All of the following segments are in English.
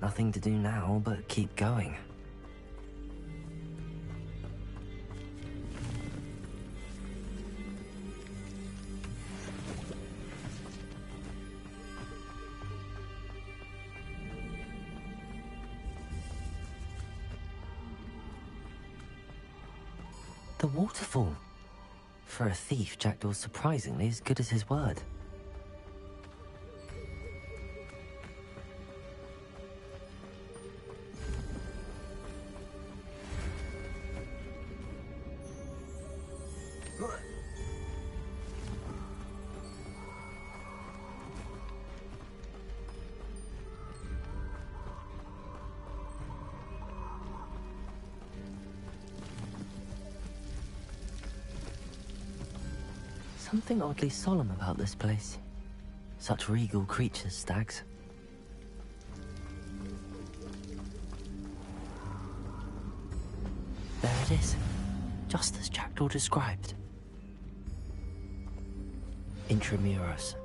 Nothing to do now but keep going. The waterfall. For a thief, Jackdaw's surprisingly as good as his word. Something oddly solemn about this place. Such regal creatures, stags. There it is, just as Jackdaw described. Intramuros.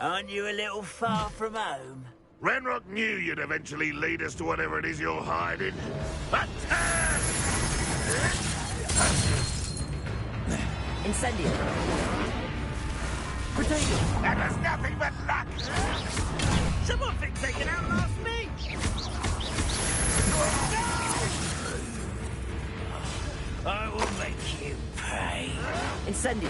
Aren't you a little far from home? Ranrock knew you'd eventually lead us to whatever it is you're hiding. Attack! Incendio. Potato! That was nothing but luck! Someone thinks they can outlast me! No! I will make you pay. Incendio.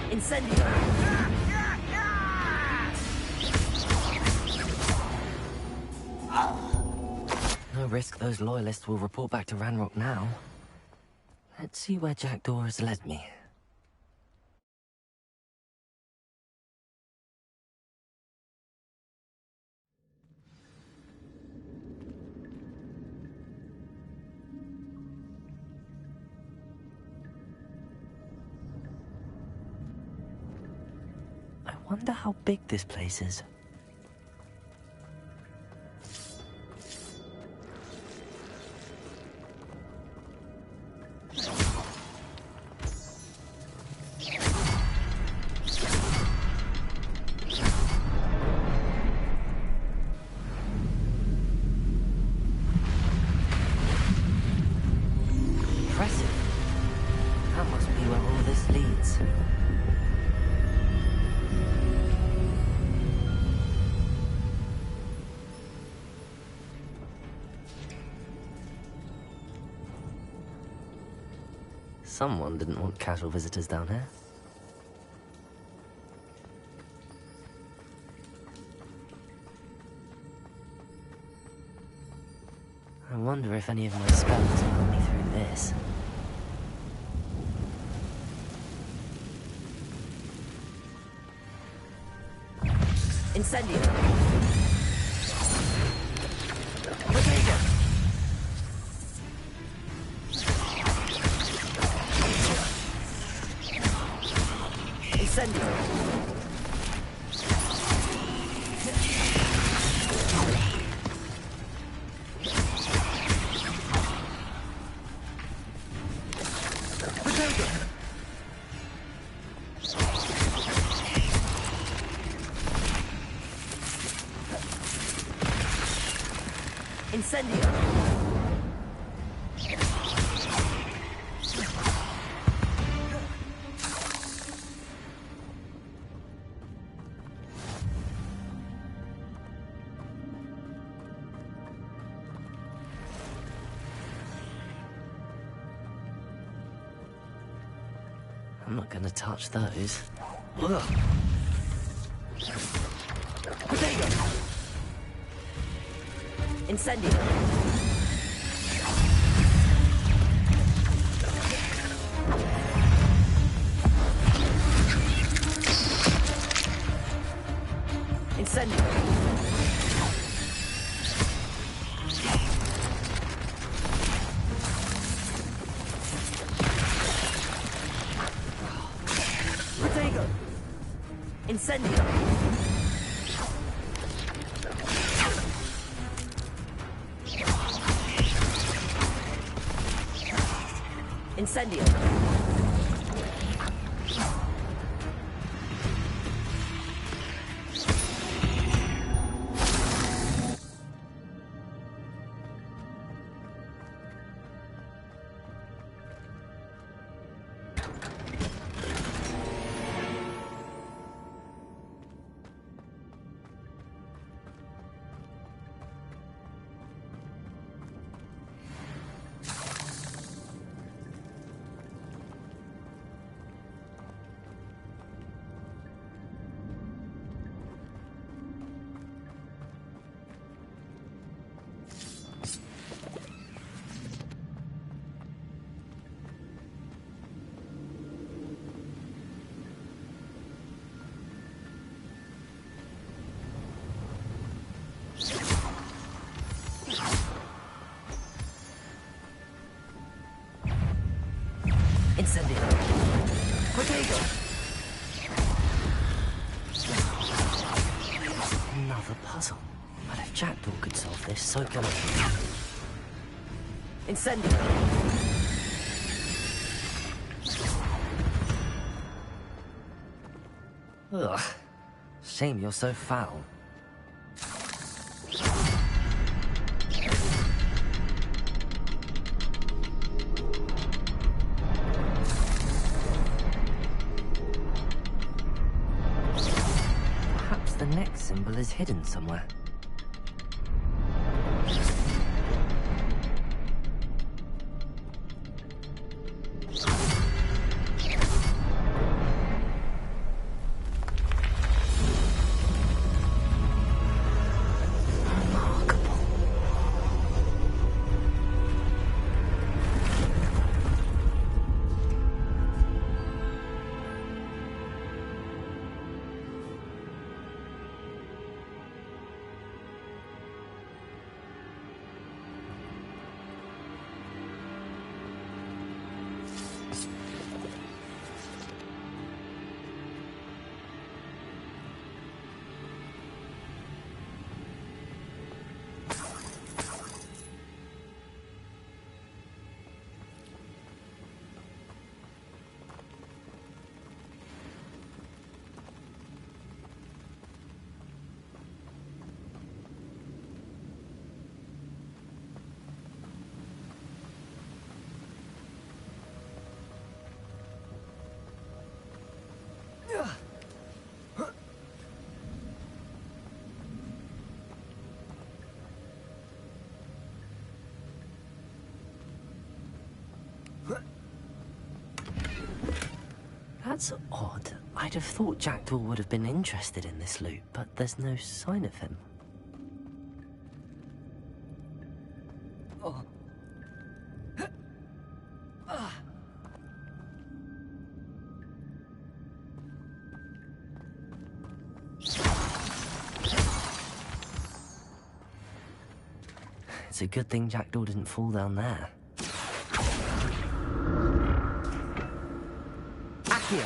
Incendio! No risk those loyalists will report back to Ranrock now. Let's see where Jackdaw has led me. I wonder how big this place is. Impressive. That must be where all this leads. Someone didn't want casual visitors down here. I wonder if any of my spells will help me through this. Incendio. Incendio. Incendio. I'm not gonna touch those. Ugh. Potato. Incendio. Incendio. Incendio. Incendio. Potato. Another puzzle. But if Jackdaw could solve this, so can I. Incendio. Ugh. Shame you're so foul. Perhaps the next symbol is hidden somewhere. That's odd. I'd have thought Jackdaw would have been interested in this loot, but there's no sign of him. Oh. It's a good thing Jackdaw didn't fall down there. Accio!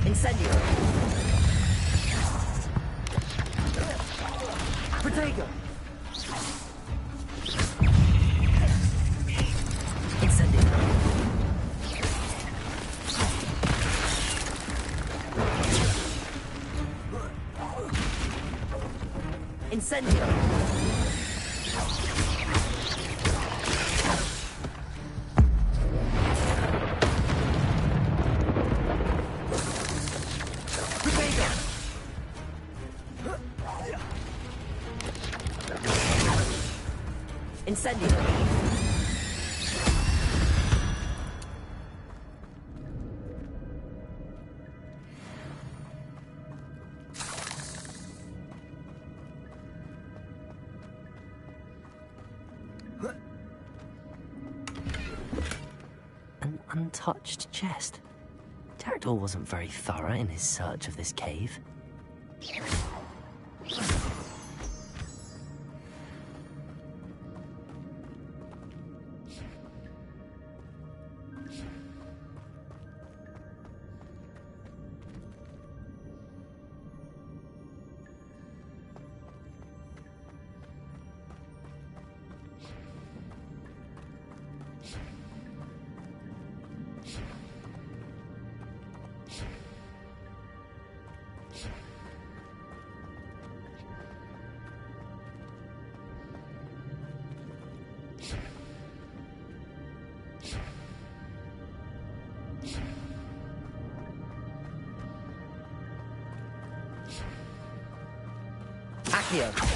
Incendio. Protego. Incendio. Incendio. Incendio. An untouched chest. Jackdaw wasn't very thorough in his search of this cave. Accio.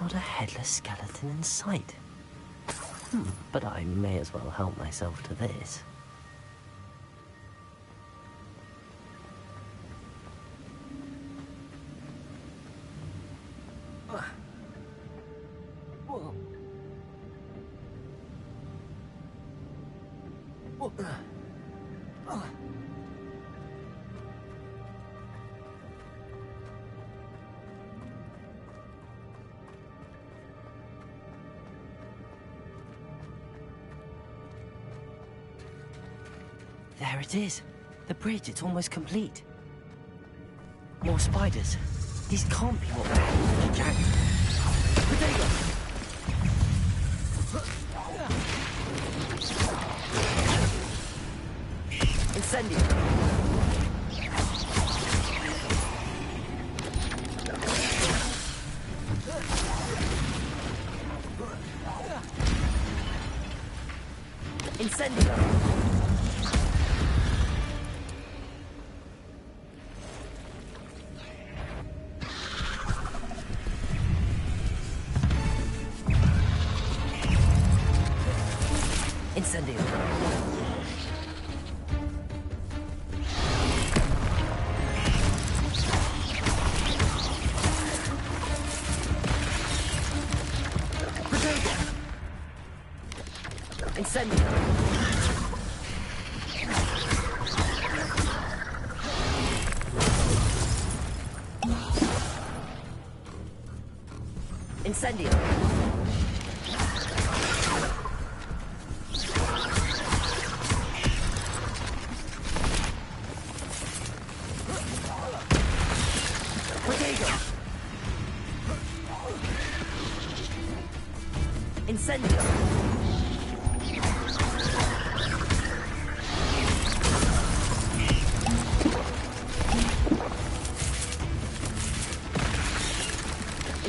Not a headless skeleton in sight. But I may as well help myself to this. There it is. The bridge, it's almost complete. More spiders. These can't be what they're Jack. Potato! Incendio! Incendio! Incendio. Potato. Incendio. Incendio.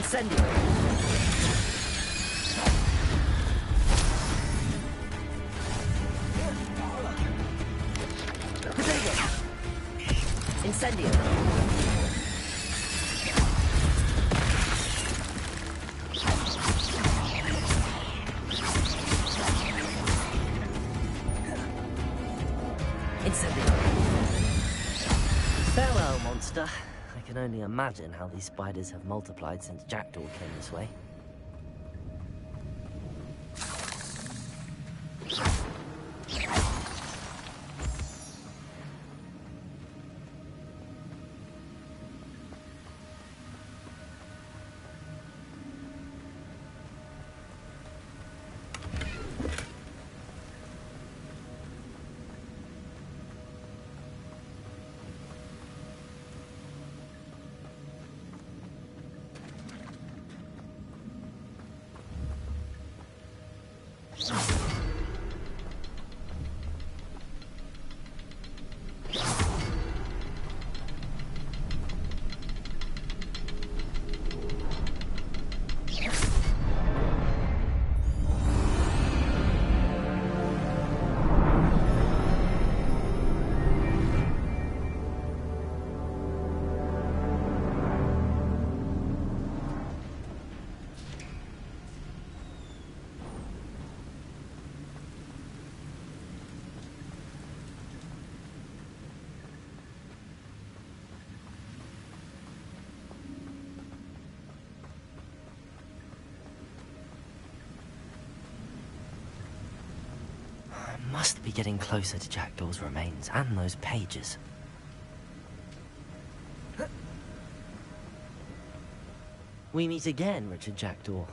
Incendio! Incendio! Potato! Incendio! Farewell, monster. I can only imagine how these spiders have multiplied since Jackdaw came this way. must be getting closer to Jackdaw's remains and those pages. We meet again, Richard Jackdaw.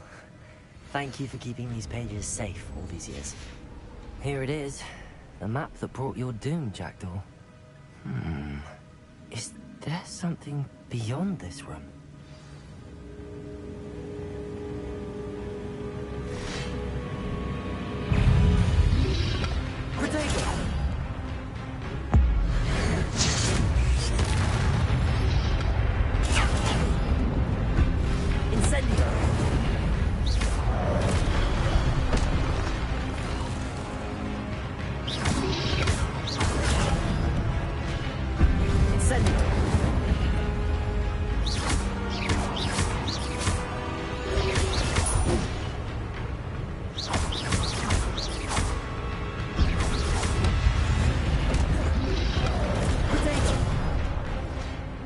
Thank you for keeping these pages safe all these years. Here it is. The map that brought your doom, Jackdaw. Is there something beyond this room?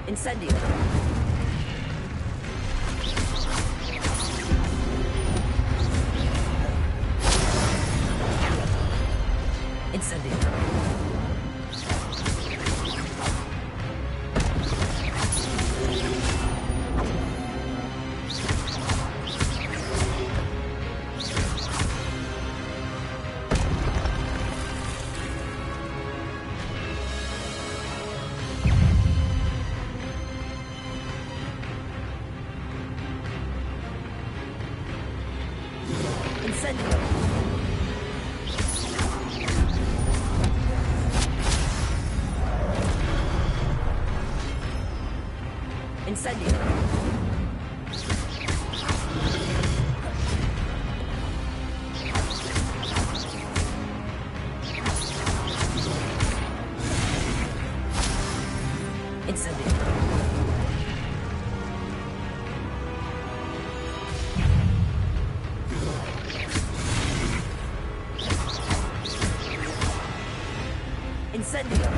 Incendio. Incendio. Incendio. Incendio. Incendio.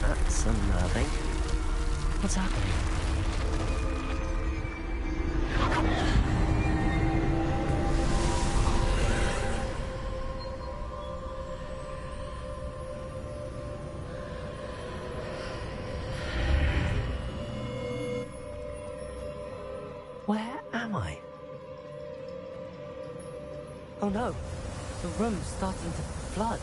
That's unnerving. What's happening? Where am I? Oh no, the room's starting to flood.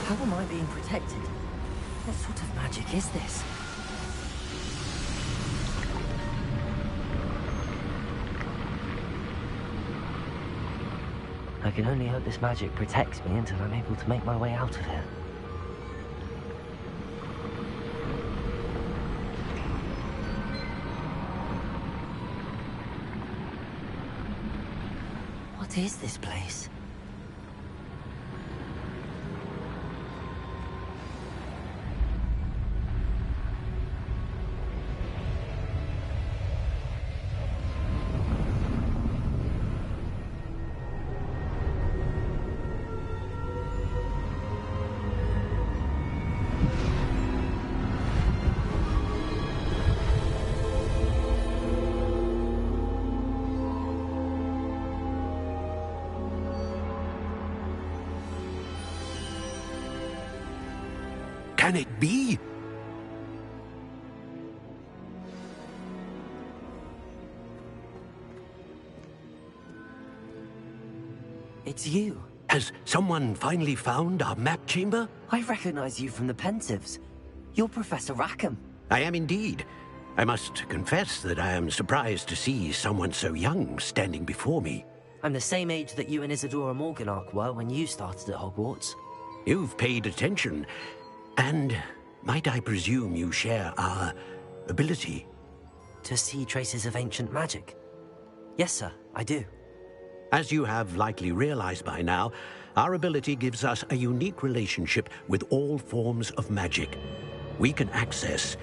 How am I being protected? What sort of magic is this? I can only hope this magic protects me until I'm able to make my way out of here. What is this place? Can it be? It's you. Has someone finally found our map chamber? I recognize you from the Pensieves. You're Professor Rackham. I am indeed. I must confess that I am surprised to see someone so young standing before me. I'm the same age that you and Isadora Morganach were when you started at Hogwarts. You've paid attention. And might I presume you share our ability to see traces of ancient magic? Yes, sir, I do. As you have likely realized by now, our ability gives us a unique relationship with all forms of magic. We can access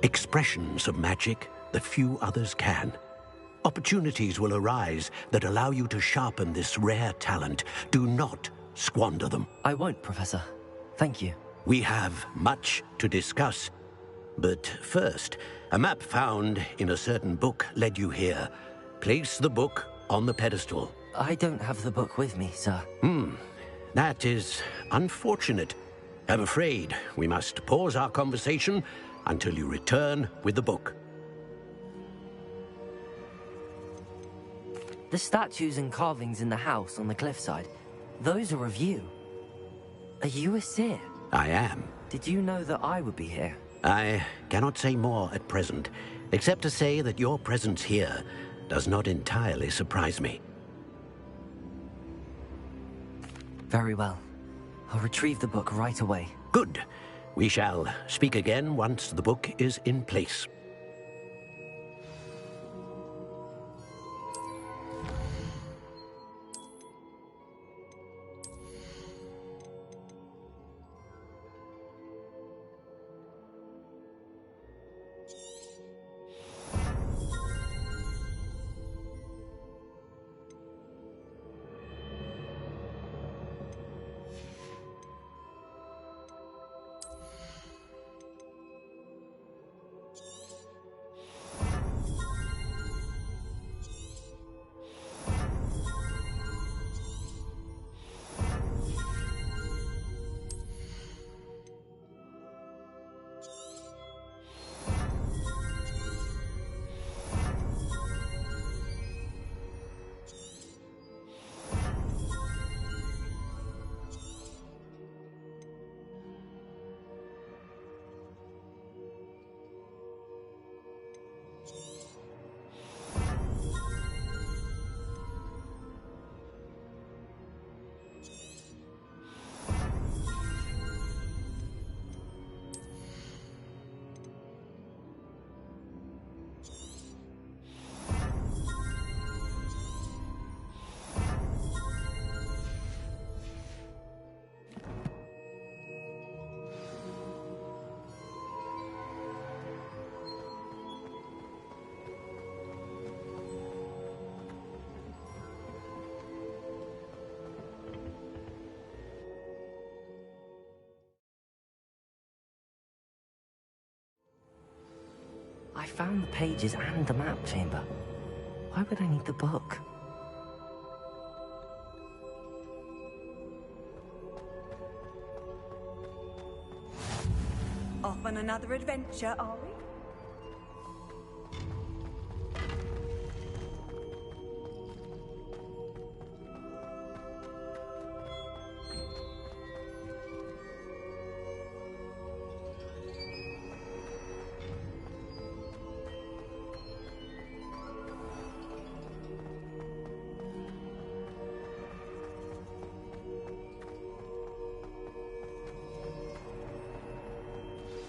expressions of magic that few others can. Opportunities will arise that allow you to sharpen this rare talent. Do not squander them. I won't, Professor. Thank you. We have much to discuss. But first, a map found in a certain book led you here. Place the book on the pedestal. I don't have the book with me, sir. That is unfortunate. I'm afraid we must pause our conversation until you return with the book. The statues and carvings in the house on the cliffside, those are of you. Are you a seer? I am. Did you know that I would be here? I cannot say more at present, except to say that your presence here does not entirely surprise me. Very well. I'll retrieve the book right away. Good. We shall speak again once the book is in place. I found the pages and the map chamber. Why would I need the book? Off on another adventure, are we?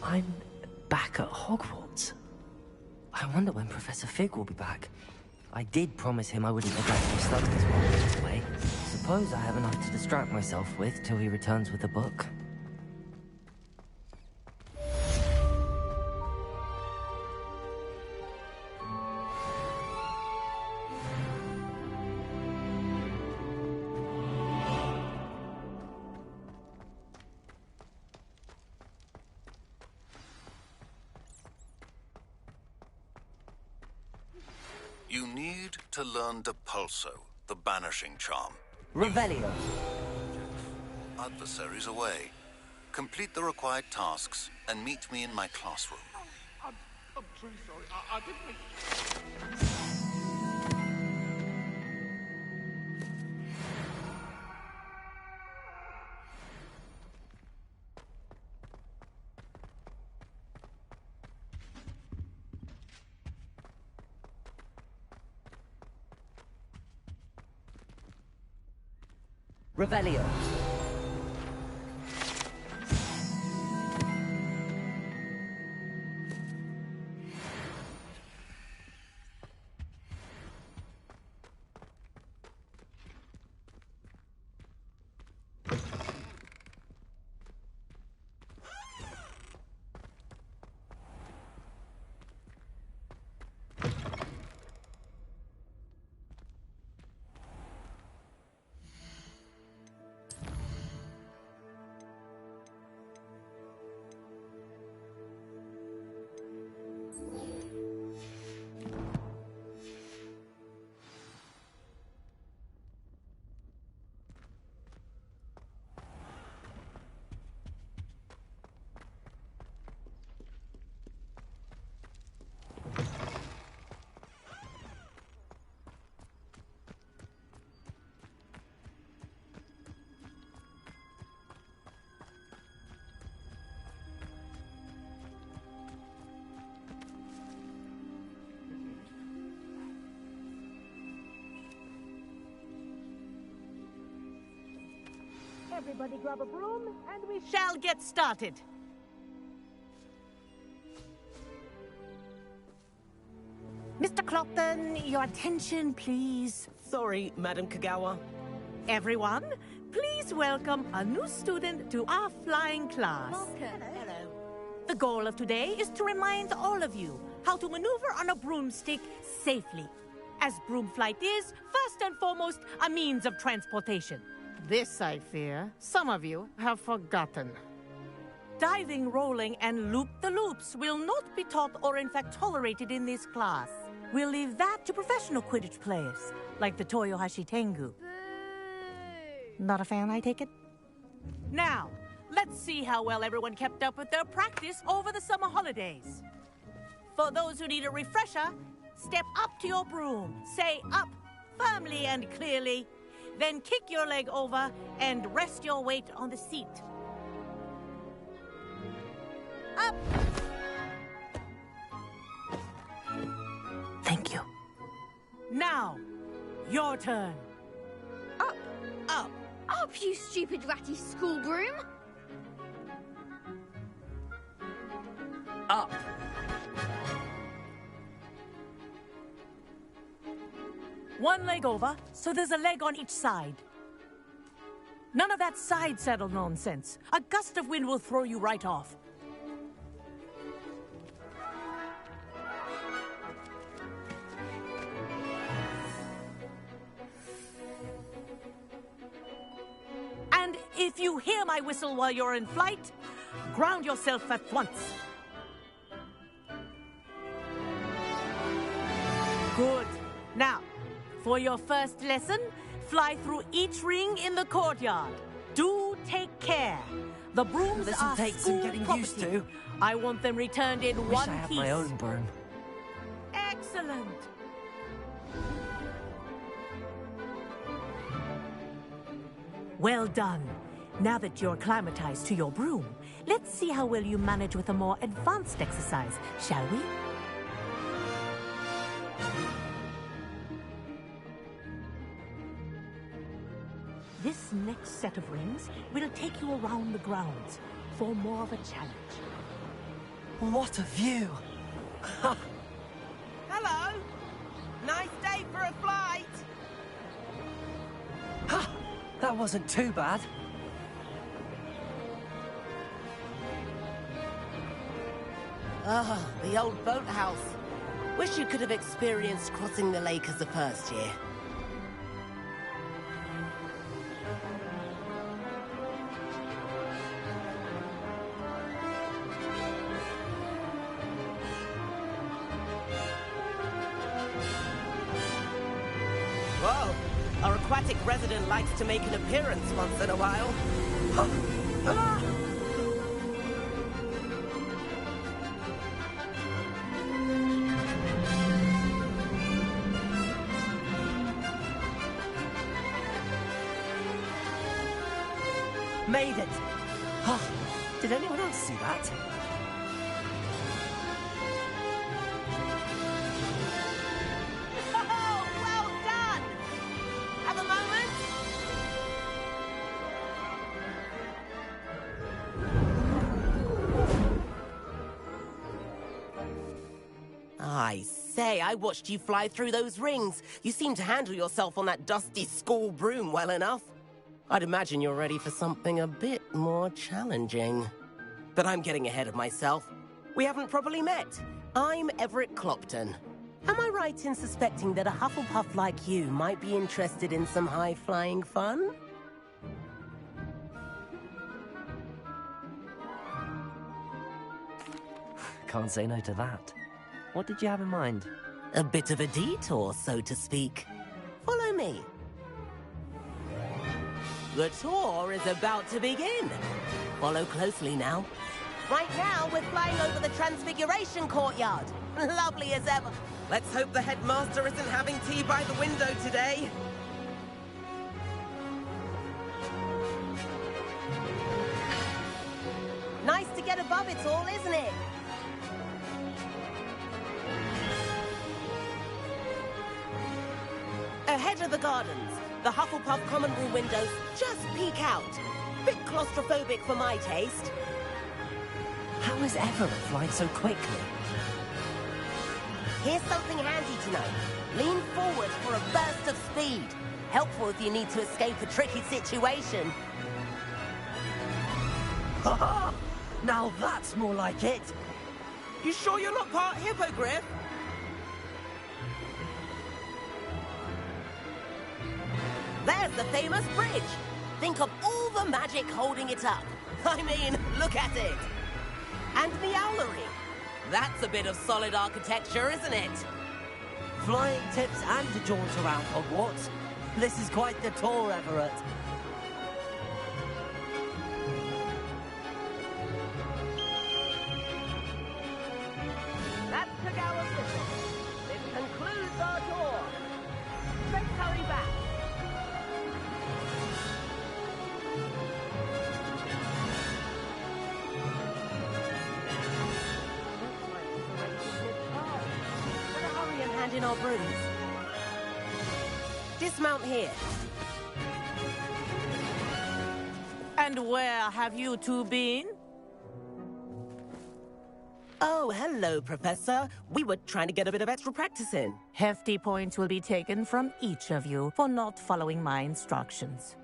I'm back at Hogwarts. I wonder when Professor Fig will be back. I did promise him I wouldn't neglect my studies while he was away. Suppose I have enough to distract myself with till he returns with the book. You need to learn Depulso, the banishing charm. Revelio. Adversaries away. Complete the required tasks and meet me in my classroom. I'm truly sorry. I didn't mean... Revelio. Everybody grab a broom, and we shall get started. Mr. Clopton, your attention, please. Sorry, Madam Kagawa. Everyone, please welcome a new student to our flying class. Hello. The goal of today is to remind all of you how to maneuver on a broomstick safely, as broom flight is, first and foremost, a means of transportation. This, I fear, some of you have forgotten. Diving, rolling, and loop-the-loops will not be taught or in fact tolerated in this class. We'll leave that to professional Quidditch players, like the Toyohashi Tengu. Not a fan, I take it? Now, let's see how well everyone kept up with their practice over the summer holidays. For those who need a refresher, step up to your broom, say up firmly and clearly, then kick your leg over and rest your weight on the seat. Up! Thank you. Now, your turn. Up! Up! Up, you stupid ratty school broom! Up. One leg over, so there's a leg on each side. None of that side saddle nonsense. A gust of wind will throw you right off. And if you hear my whistle while you're in flight, ground yourself at once. Good. Now, for your first lesson, fly through each ring in the courtyard. Do take care. The brooms This'll are take some school getting property. used to. I want them returned in Wish one I had piece. my own broom. Excellent. Well done. Now that you're acclimatized to your broom, let's see how well you manage with a more advanced exercise, shall we? This next set of rings will take you around the grounds for more of a challenge. What a view! Hello! Nice day for a flight! Ha! That wasn't too bad. Ah, the old boathouse. Wish you could have experienced crossing the lake as a first year. Whoa! Our aquatic resident likes to make an appearance once in a while. Made it! Oh, did anyone else see that? Oh, well done! Have a moment? I say, I watched you fly through those rings. You seem to handle yourself on that dusty school broom well enough. I'd imagine you're ready for something a bit more challenging. But I'm getting ahead of myself. We haven't properly met. I'm Everett Clopton. Am I right in suspecting that a Hufflepuff like you might be interested in some high-flying fun? Can't say no to that. What did you have in mind? A bit of a detour, so to speak. Follow me. The tour is about to begin. Follow closely now. Right now, we're flying over the Transfiguration Courtyard. Lovely as ever. Let's hope the headmaster isn't having tea by the window today. Nice to get above it all, isn't it? Ahead of the gardens, the Hufflepuff common room windows just peek out. Bit claustrophobic for my taste. How is Everett flying so quickly? Here's something handy to know. Lean forward for a burst of speed. Helpful if you need to escape a tricky situation. Now that's more like it. You sure you're not part hippogriff? There's the famous bridge. Think of all the magic holding it up. I mean, look at it. And the owlery. That's a bit of solid architecture, isn't it? Flying tips and a jaunt around Hogwarts. This is quite the tour, Everett. That's Kagawa's whistle. This concludes our tour. Let's hurry back. Better hurry and hand in our brooms. Dismount here. And where have you two been? Oh, hello, Professor. We were trying to get a bit of extra practice in. Hefty points will be taken from each of you for not following my instructions.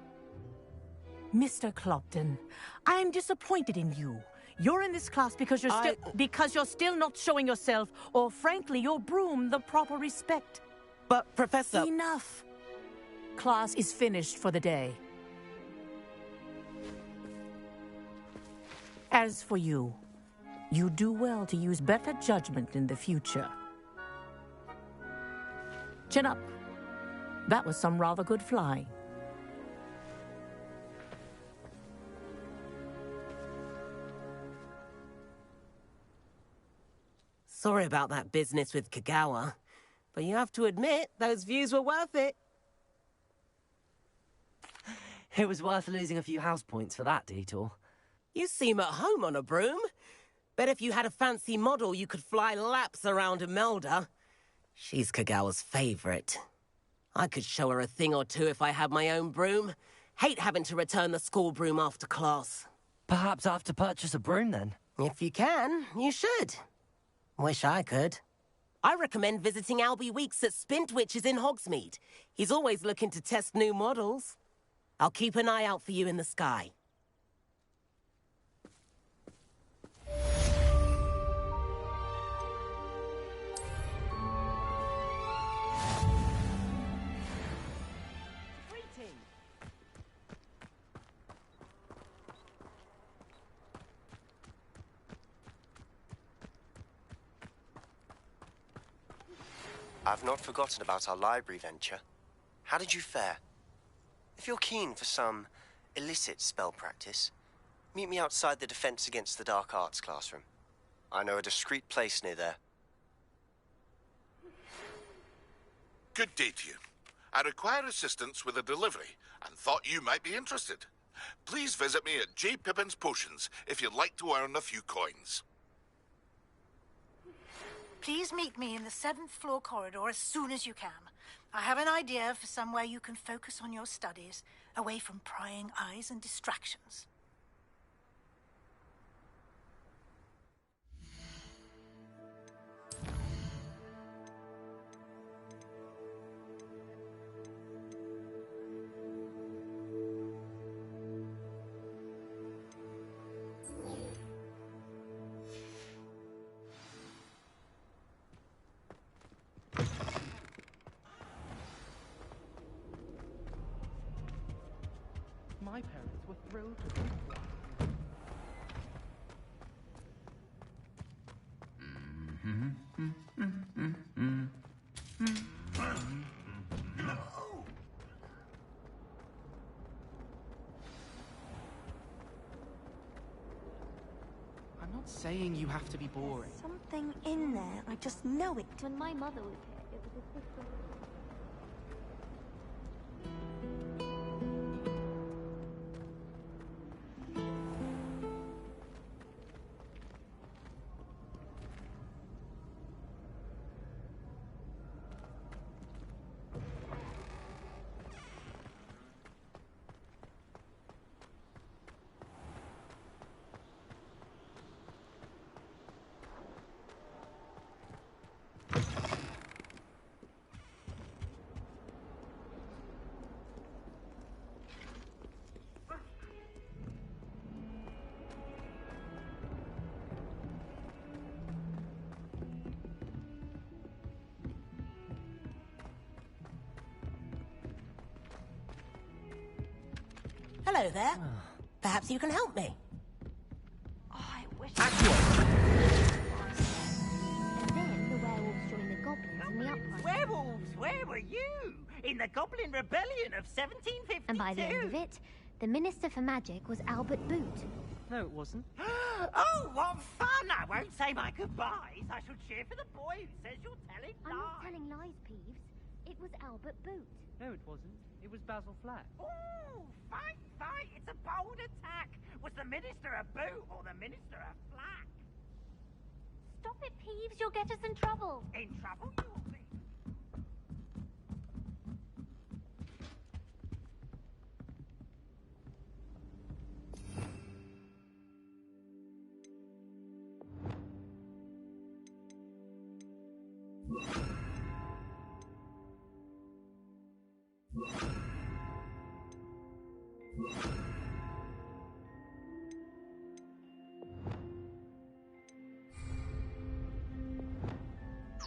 Mr. Clopton, I'm disappointed in you. You're in this class because you're still not showing yourself, or frankly, your broom, the proper respect. But, Professor... Enough. Class is finished for the day. As for you, you do well to use better judgment in the future. Chin up. That was some rather good flying. Sorry about that business with Kagawa, but you have to admit, those views were worth it. It was worth losing a few house points for that detour. You seem at home on a broom. Bet if you had a fancy model, you could fly laps around Imelda. She's Kagawa's favorite. I could show her a thing or two if I had my own broom. Hate having to return the school broom after class. Perhaps I have to purchase a broom then. If you can, you should. Wish I could. I recommend visiting Albie Weeks at Spintwitches in Hogsmeade. He's always looking to test new models. I'll keep an eye out for you in the sky. I've not forgotten about our library venture. How did you fare? If you're keen for some illicit spell practice, meet me outside the Defense Against the Dark Arts classroom. I know a discreet place near there. Good day to you. I require assistance with a delivery and thought you might be interested. Please visit me at J. Pippin's Potions if you'd like to earn a few coins. Please meet me in the 7th floor corridor as soon as you can. I have an idea for somewhere you can focus on your studies, away from prying eyes and distractions. My parents were thrilled to be I'm not saying you have to be boring. There's something in there. I just know it. When my mother was here, it was a different... Hello there. Perhaps you can help me. Oh, I wish. And then the werewolves joined the goblins in the uprising. Werewolves, where were you? In the Goblin Rebellion of 1752. And by the end of it, the Minister for Magic was Albert Boot. No, it wasn't. Oh, what fun! I won't say my goodbyes. I shall cheer for the boy who says you're telling lies. I'm not telling lies, Peeves. It was Albert Boot. No, it wasn't. It was Basil Flack. Ooh, fight, fight! It's a bold attack. Was the Minister a boot or the Minister a flack? Stop it, Peeves. You'll get us in trouble. In trouble you'll be.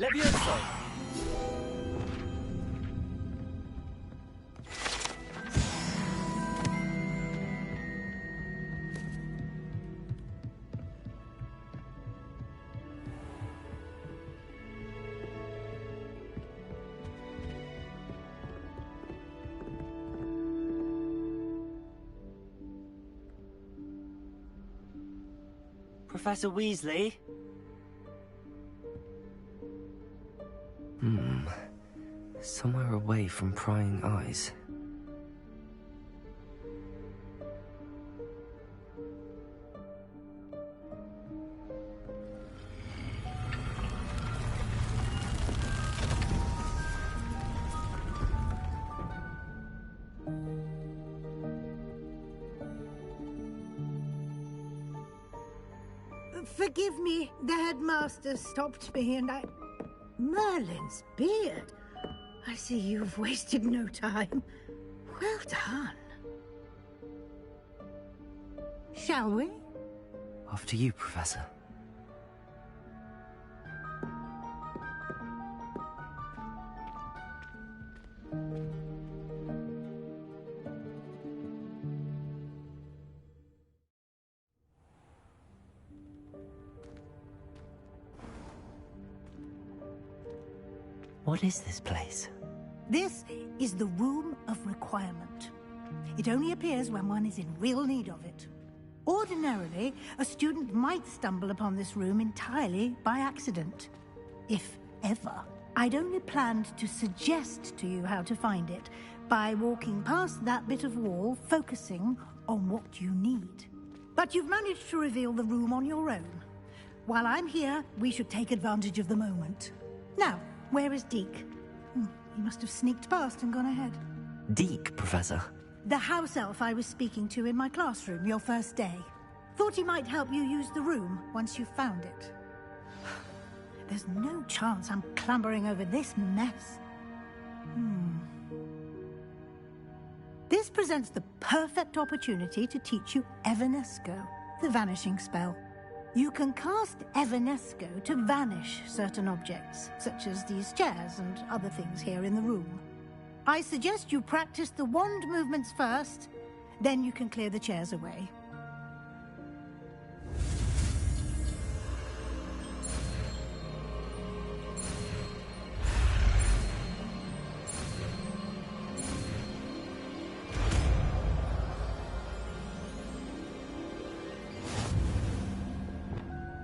Levioso! Professor Weasley? Somewhere away from prying eyes. Forgive me, the headmaster stopped me and I... Merlin's beard. I see you've wasted no time. Well done. Shall we? After you, Professor. What is this place? This is the Room of Requirement. It only appears when one is in real need of it. Ordinarily, a student might stumble upon this room entirely by accident. If ever. I'd only planned to suggest to you how to find it by walking past that bit of wall, focusing on what you need. But you've managed to reveal the room on your own. While I'm here, we should take advantage of the moment. Now, where is Deke? He must have sneaked past and gone ahead. Deke, Professor. The house elf I was speaking to in my classroom your first day. Thought he might help you use the room once you found it. There's no chance I'm clambering over this mess. This presents the perfect opportunity to teach you Evanesco, the vanishing spell. You can cast Evanesco to vanish certain objects, such as these chairs and other things here in the room. I suggest you practice the wand movements first, then you can clear the chairs away.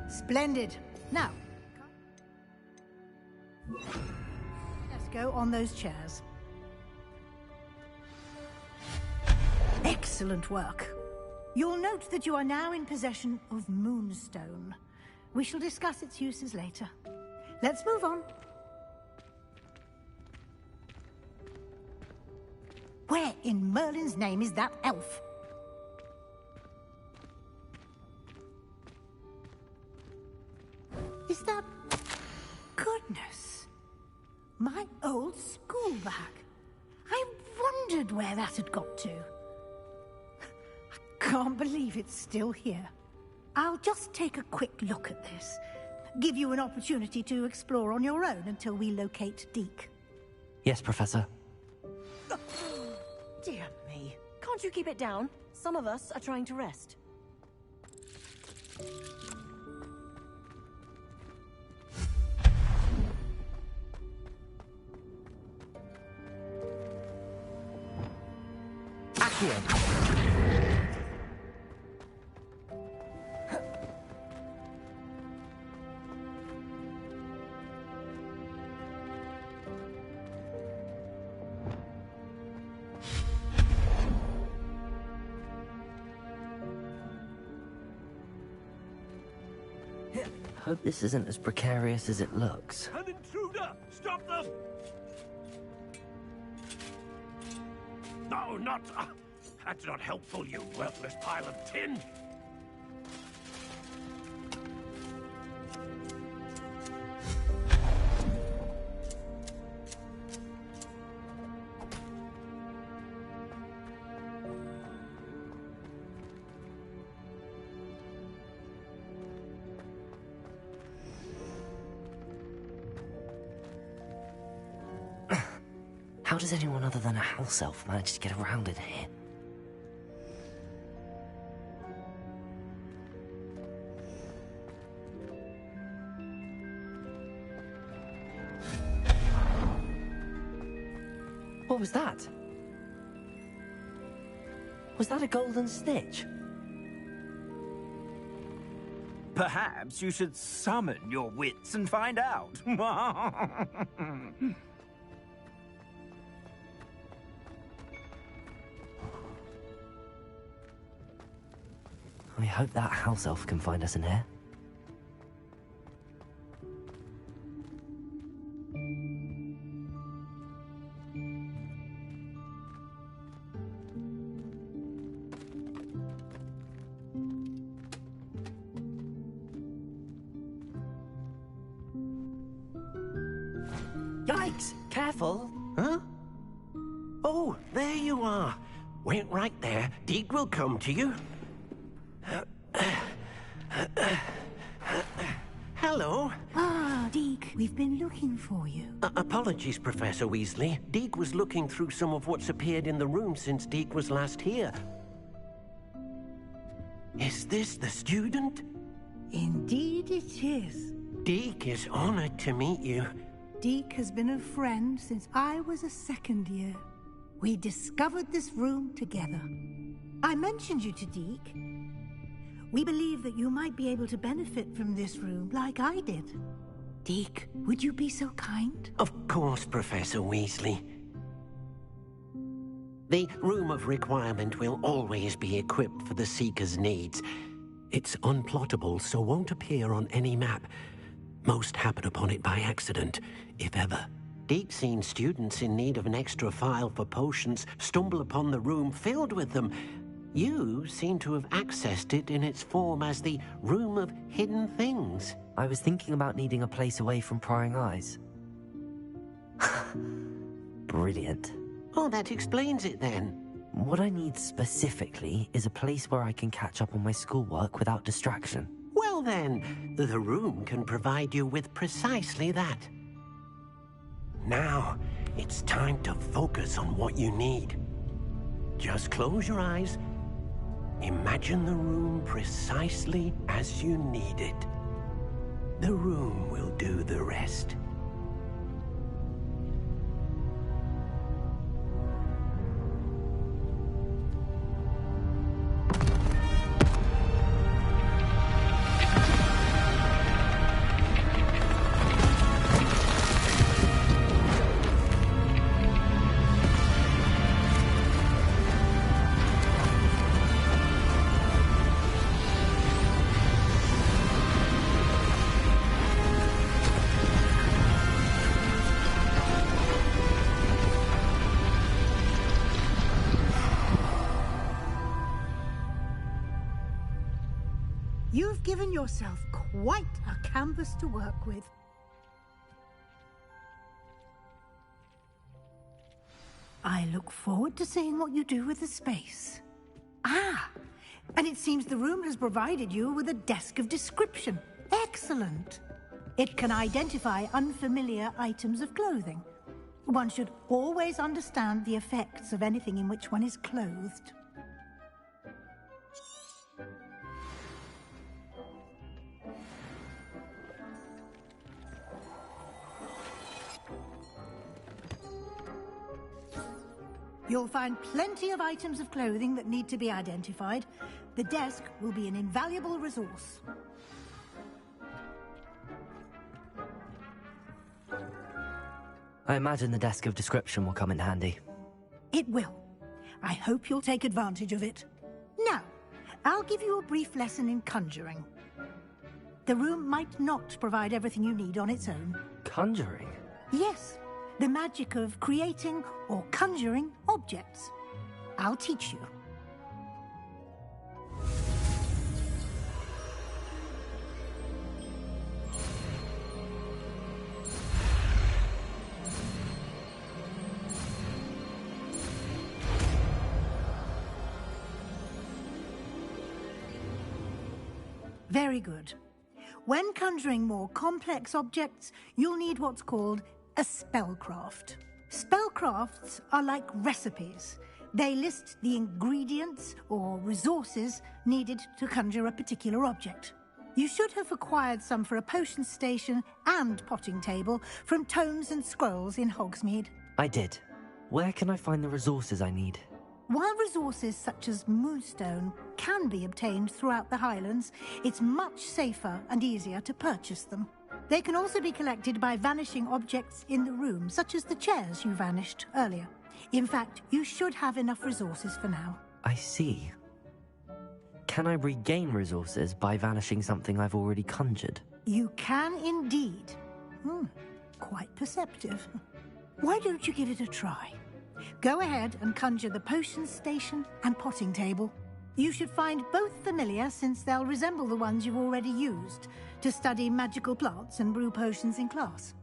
Splendid. Now, let's go on those chairs. Excellent work. You'll note that you are now in possession of Moonstone. We shall discuss its uses later. Let's move on. Where in Merlin's name is that elf? Is that... Goodness. My old school bag. I wondered where that had got to. I can't believe it's still here. I'll just take a quick look at this. Give you an opportunity to explore on your own until we locate Deke. Yes, Professor. Dear me. Can't you keep it down? Some of us are trying to rest. Hope this isn't as precarious as it looks. An intruder! Stop them! No, not... that's not helpful, you worthless pile of tin! How does anyone other than a house elf manage to get around in here? What was that? Was that a golden snitch? Perhaps you should summon your wits and find out. I hope that house elf can find us in here. Yikes! Careful! Huh? Oh, there you are. Wait right there. Deke will come to you. Hello. Ah, Deke, we've been looking for you. Apologies, Professor Weasley. Deke was looking through some of what's appeared in the room since Deke was last here. Is this the student? Indeed it is. Deke is honored to meet you. Deke has been a friend since I was a second year. We discovered this room together. I mentioned you to Deke. We believe that you might be able to benefit from this room like I did. Deke, would you be so kind? Of course, Professor Weasley. The Room of Requirement will always be equipped for the Seeker's needs. It's unplottable, so won't appear on any map. Most happen upon it by accident, if ever. Deke's seen students in need of an extra file for potions stumble upon the room filled with them. You seem to have accessed it in its form as the Room of Hidden Things. I was thinking about needing a place away from prying eyes. Brilliant. Oh, that explains it then. What I need specifically is a place where I can catch up on my schoolwork without distraction. Well then, the room can provide you with precisely that. Now, it's time to focus on what you need. Just close your eyes. Imagine the room precisely as you need it. The room will do the rest. You've given yourself quite a canvas to work with. I look forward to seeing what you do with the space. Ah, and it seems the room has provided you with a desk of description. Excellent. It can identify unfamiliar items of clothing. One should always understand the effects of anything in which one is clothed. You'll find plenty of items of clothing that need to be identified. The desk will be an invaluable resource. I imagine the desk of description will come in handy. It will. I hope you'll take advantage of it. Now, I'll give you a brief lesson in conjuring. The room might not provide everything you need on its own. Conjuring? Yes, the magic of creating or conjuring objects. I'll teach you. Very good. When conjuring more complex objects, you'll need what's called a spellcraft. Spellcrafts are like recipes. They list the ingredients or resources needed to conjure a particular object. You should have acquired some for a potion station and potting table from tomes and scrolls in Hogsmeade. I did. Where can I find the resources I need? While resources such as moonstone can be obtained throughout the Highlands, it's much safer and easier to purchase them. They can also be collected by vanishing objects in the room, such as the chairs you vanished earlier. In fact, you should have enough resources for now. I see. Can I regain resources by vanishing something I've already conjured? You can indeed. Quite perceptive. Why don't you give it a try? Go ahead and conjure the potion station and potting table. You should find both familiar, since they'll resemble the ones you've already used to study magical plants and brew potions in class.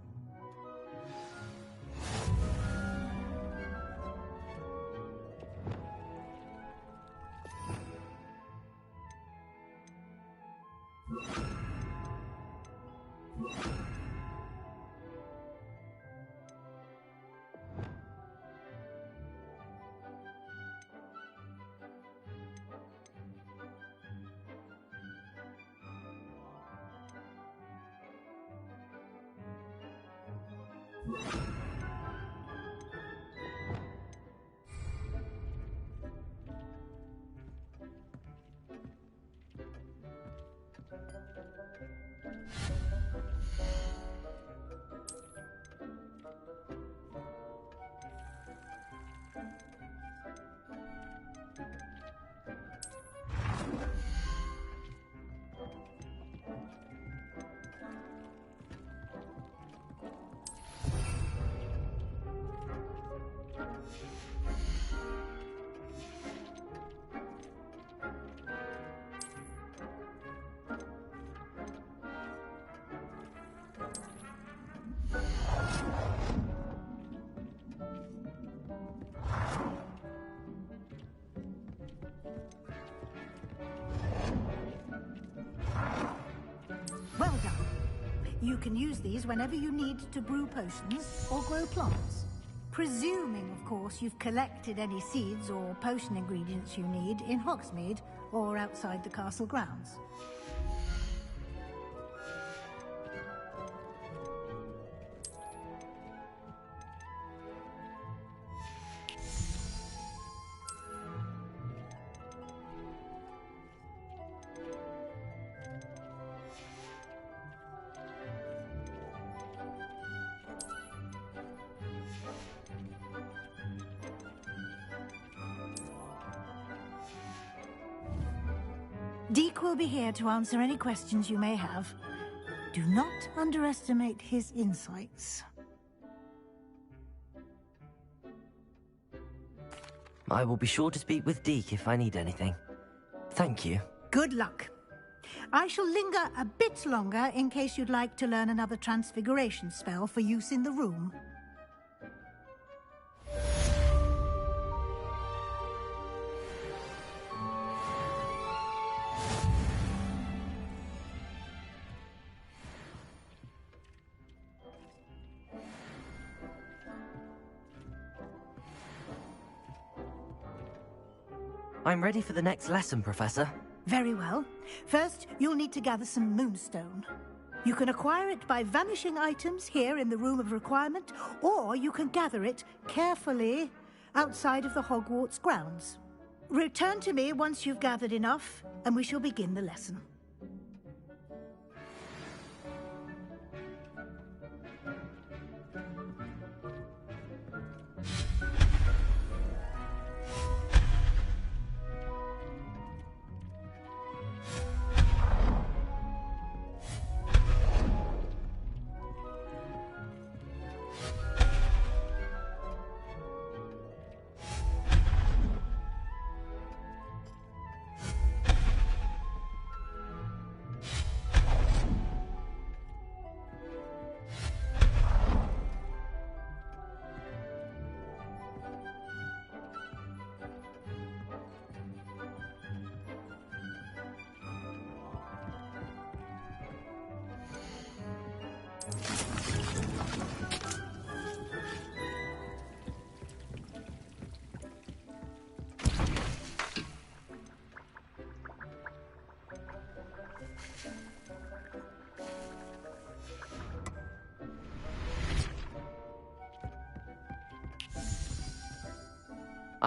Well done. You can use these whenever you need to brew potions or grow plants. Presuming, of course, you've collected any seeds or potion ingredients you need in Hogsmeade or outside the castle grounds. Deke will be here to answer any questions you may have. Do not underestimate his insights. I will be sure to speak with Deke if I need anything. Thank you. Good luck. I shall linger a bit longer in case you'd like to learn another transfiguration spell for use in the room. I'm ready for the next lesson, Professor. Very well. First, you'll need to gather some moonstone. You can acquire it by vanishing items here in the Room of Requirement, or you can gather it carefully outside of the Hogwarts grounds. Return to me once you've gathered enough, and we shall begin the lesson.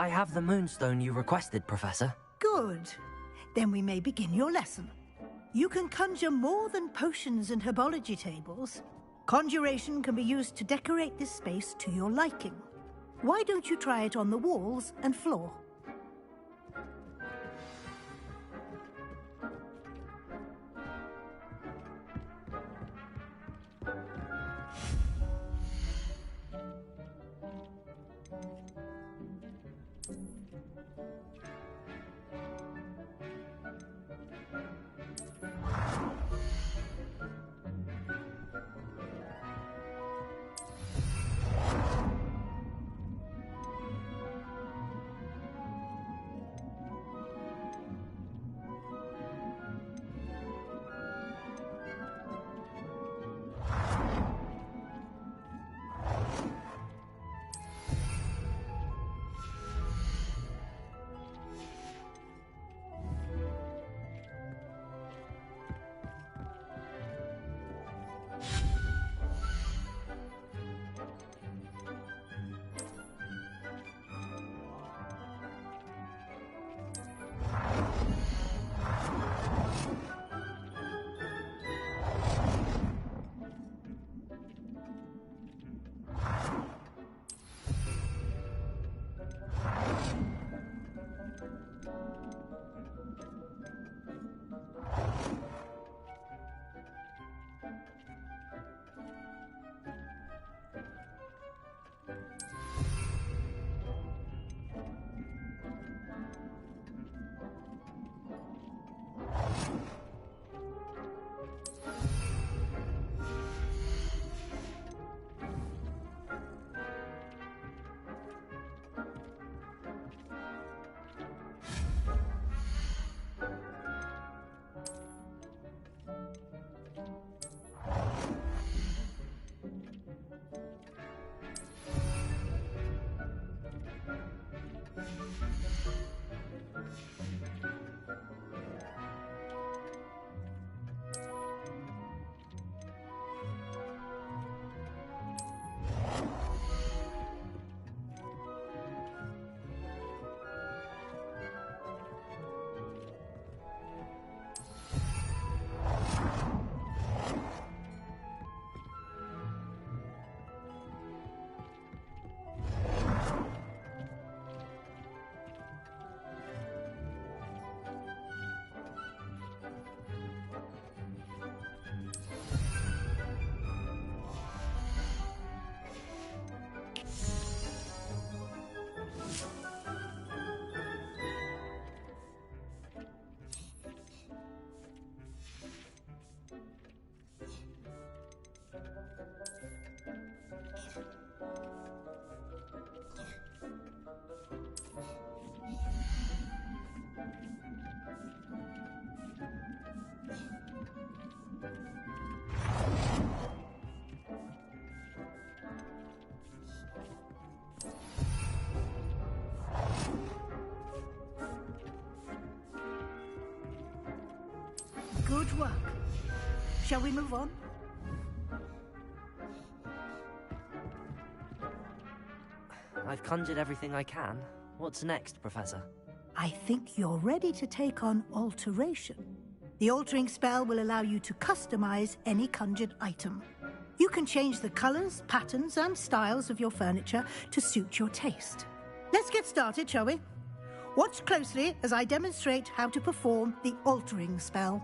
I have the moonstone you requested, Professor. Good. Then we may begin your lesson. You can conjure more than potions and herbology tables. Conjuration can be used to decorate this space to your liking. Why don't you try it on the walls and floor? Good work. Shall we move on? I've conjured everything I can. What's next, Professor? I think you're ready to take on alteration. The altering spell will allow you to customize any conjured item. You can change the colors, patterns, and styles of your furniture to suit your taste. Let's get started, shall we? Watch closely as I demonstrate how to perform the altering spell.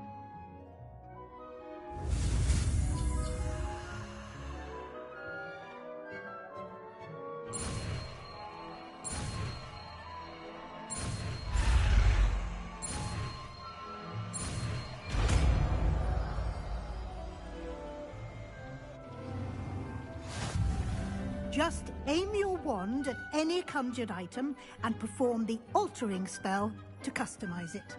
Just aim your wand at any conjured item and perform the altering spell to customize it.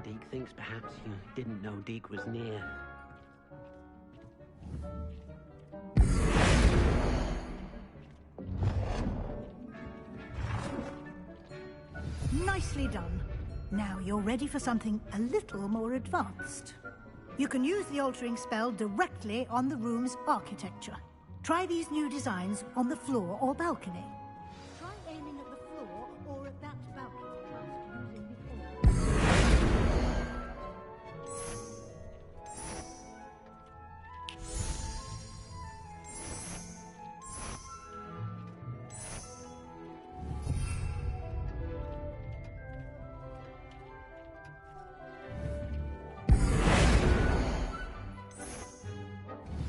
Deke thinks perhaps you didn't know Deke was near. Nicely done. Now you're ready for something a little more advanced. You can use the altering spell directly on the room's architecture. Try these new designs on the floor or balcony. Try aiming at the floor or at that balcony cast using the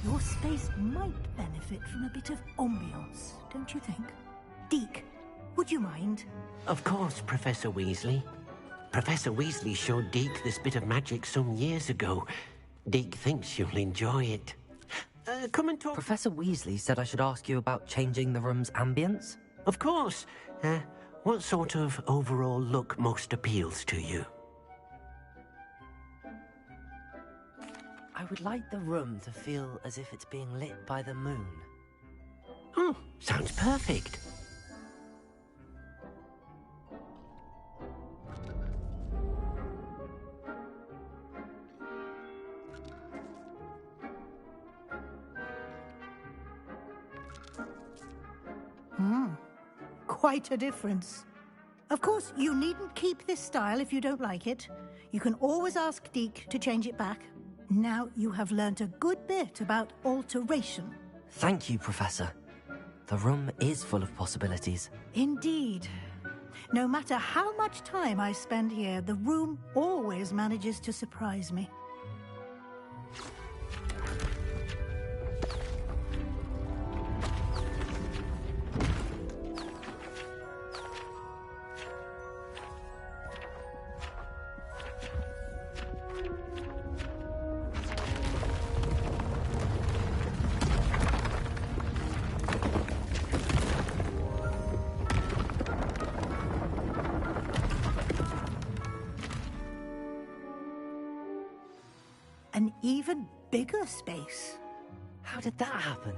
Your space might benefit from a bit of ambiance, don't you think? Deke, would you mind? Of course, Professor Weasley. Professor Weasley showed Deke this bit of magic some years ago. Deke thinks you'll enjoy it. Come and talk. Professor Weasley said I should ask you about changing the room's ambience? Of course. What sort of overall look most appeals to you? I would like the room to feel as if it's being lit by the moon. Oh, sounds perfect. Quite a difference. Of course, you needn't keep this style if you don't like it. You can always ask Deke to change it back. Now you have learnt a good bit about alteration. Thank you, Professor. The room is full of possibilities. Indeed. No matter how much time I spend here, the room always manages to surprise me. An even bigger space. How did that happen?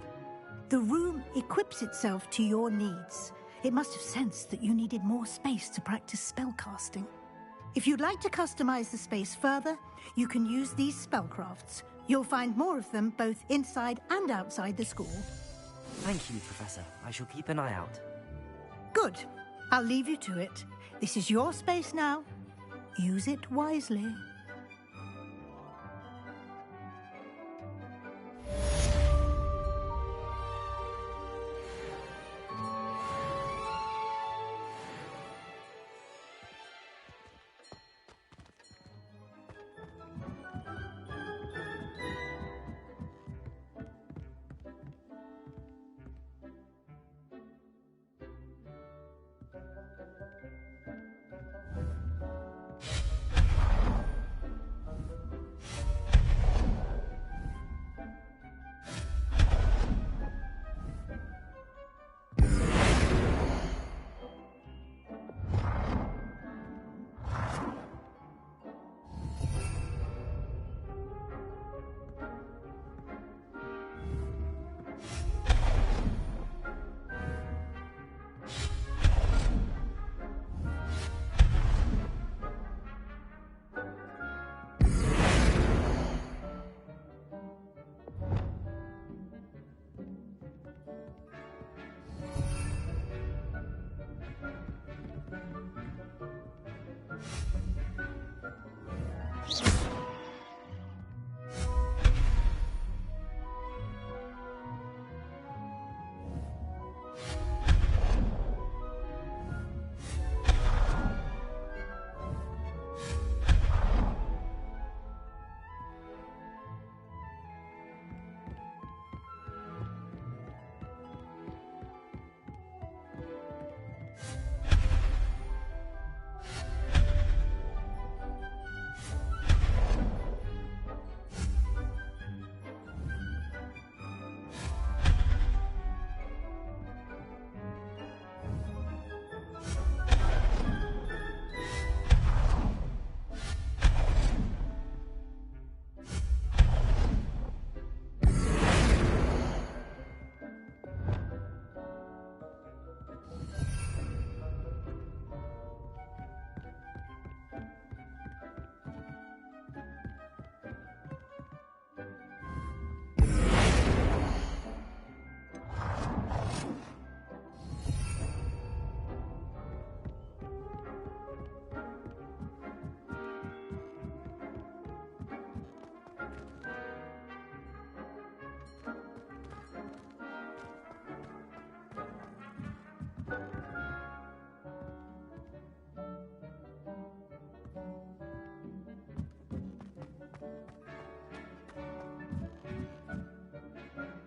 The room equips itself to your needs. It must have sensed that you needed more space to practice spellcasting. If you'd like to customize the space further, you can use these spellcrafts. You'll find more of them both inside and outside the school. Thank you, Professor. I shall keep an eye out. Good. I'll leave you to it. This is your space now. Use it wisely.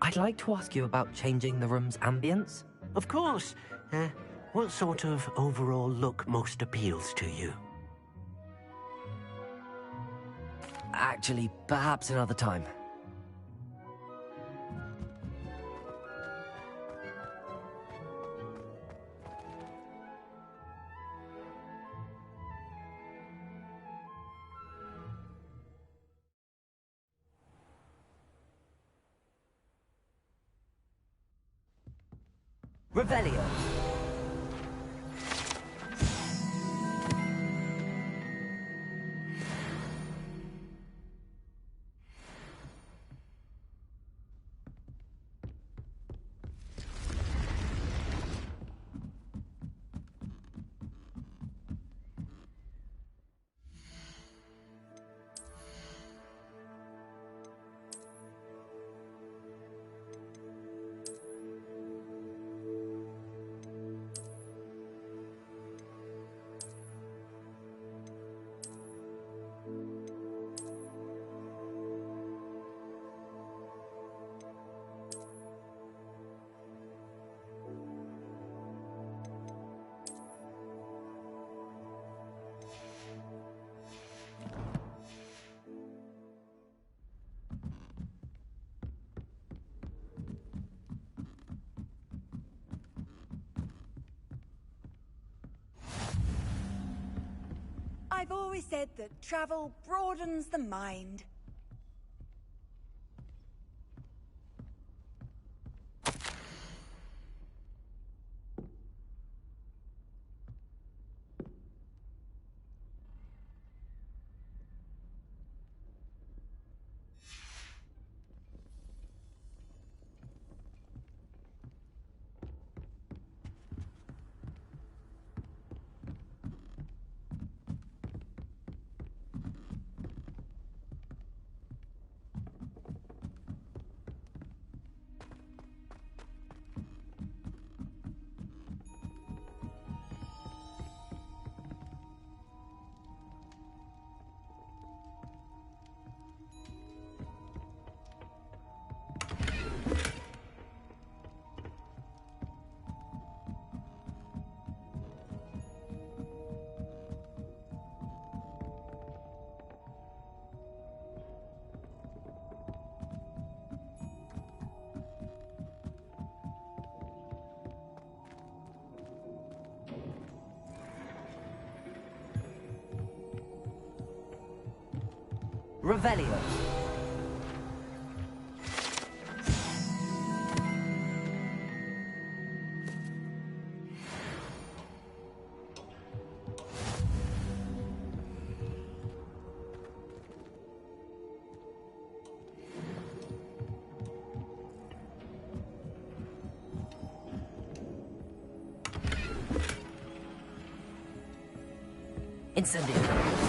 I'd like to ask you about changing the room's ambience. Of course. What sort of overall look most appeals to you? Actually, perhaps another time. Revelio. always said that travel broadens the mind. Revelio. Incendio.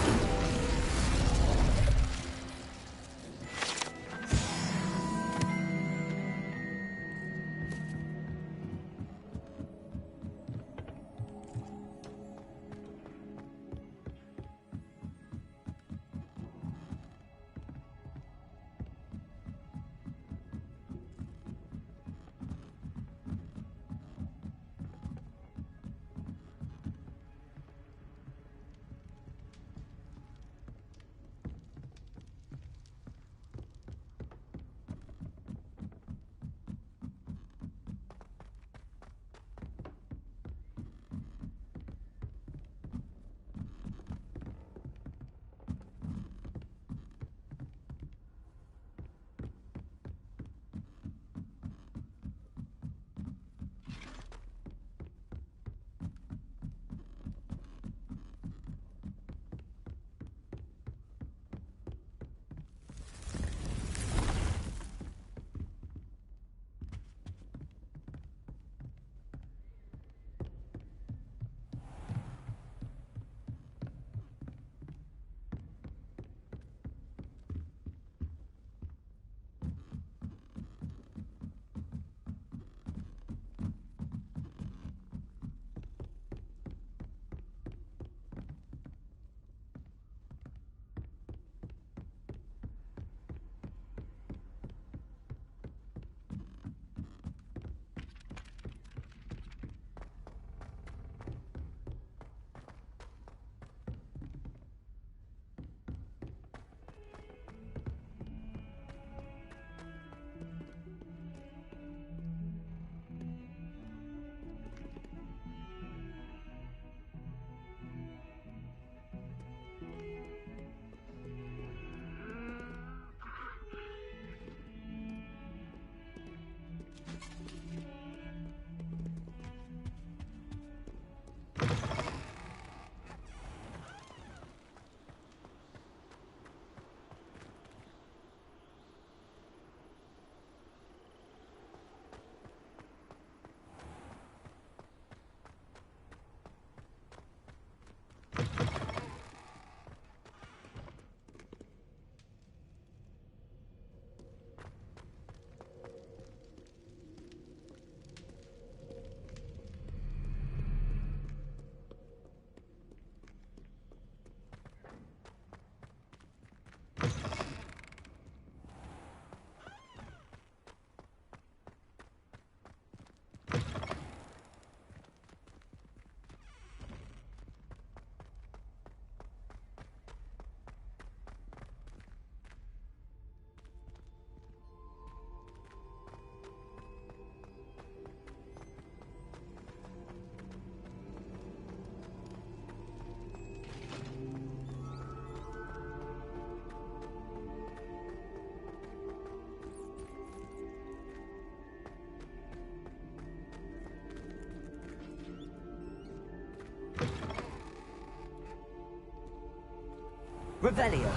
Revelio.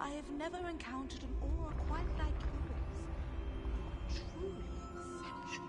I have never encountered an aura quite like yours. Truly exceptional.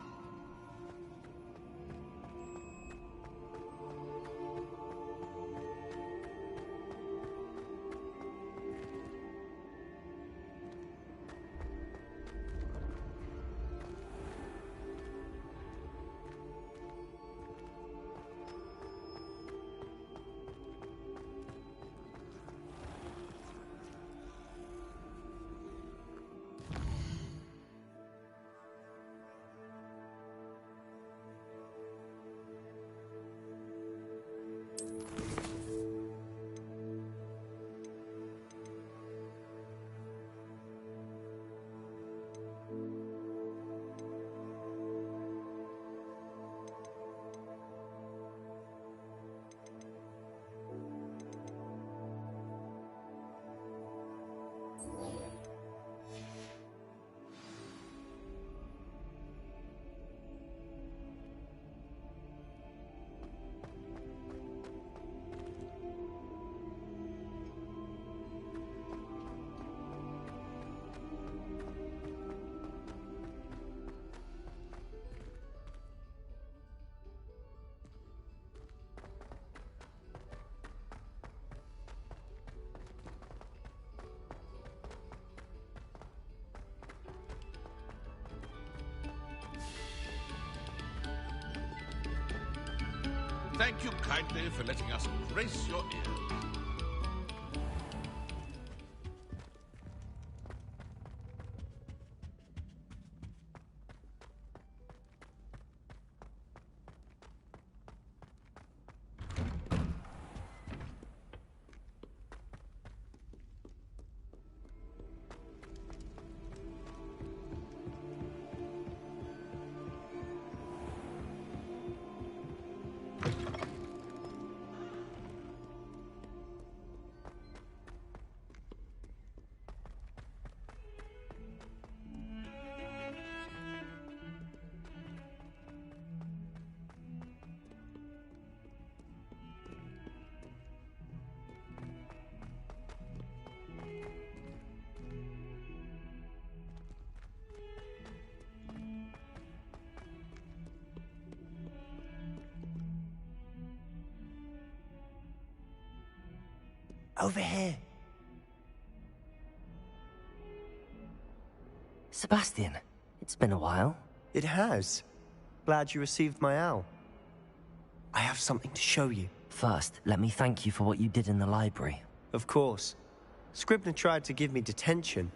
Thank you kindly for letting us grace your ears. Over here. Sebastian, it's been a while. It has. Glad you received my owl. I have something to show you. First, let me thank you for what you did in the library. Of course. Scribner tried to give me detention,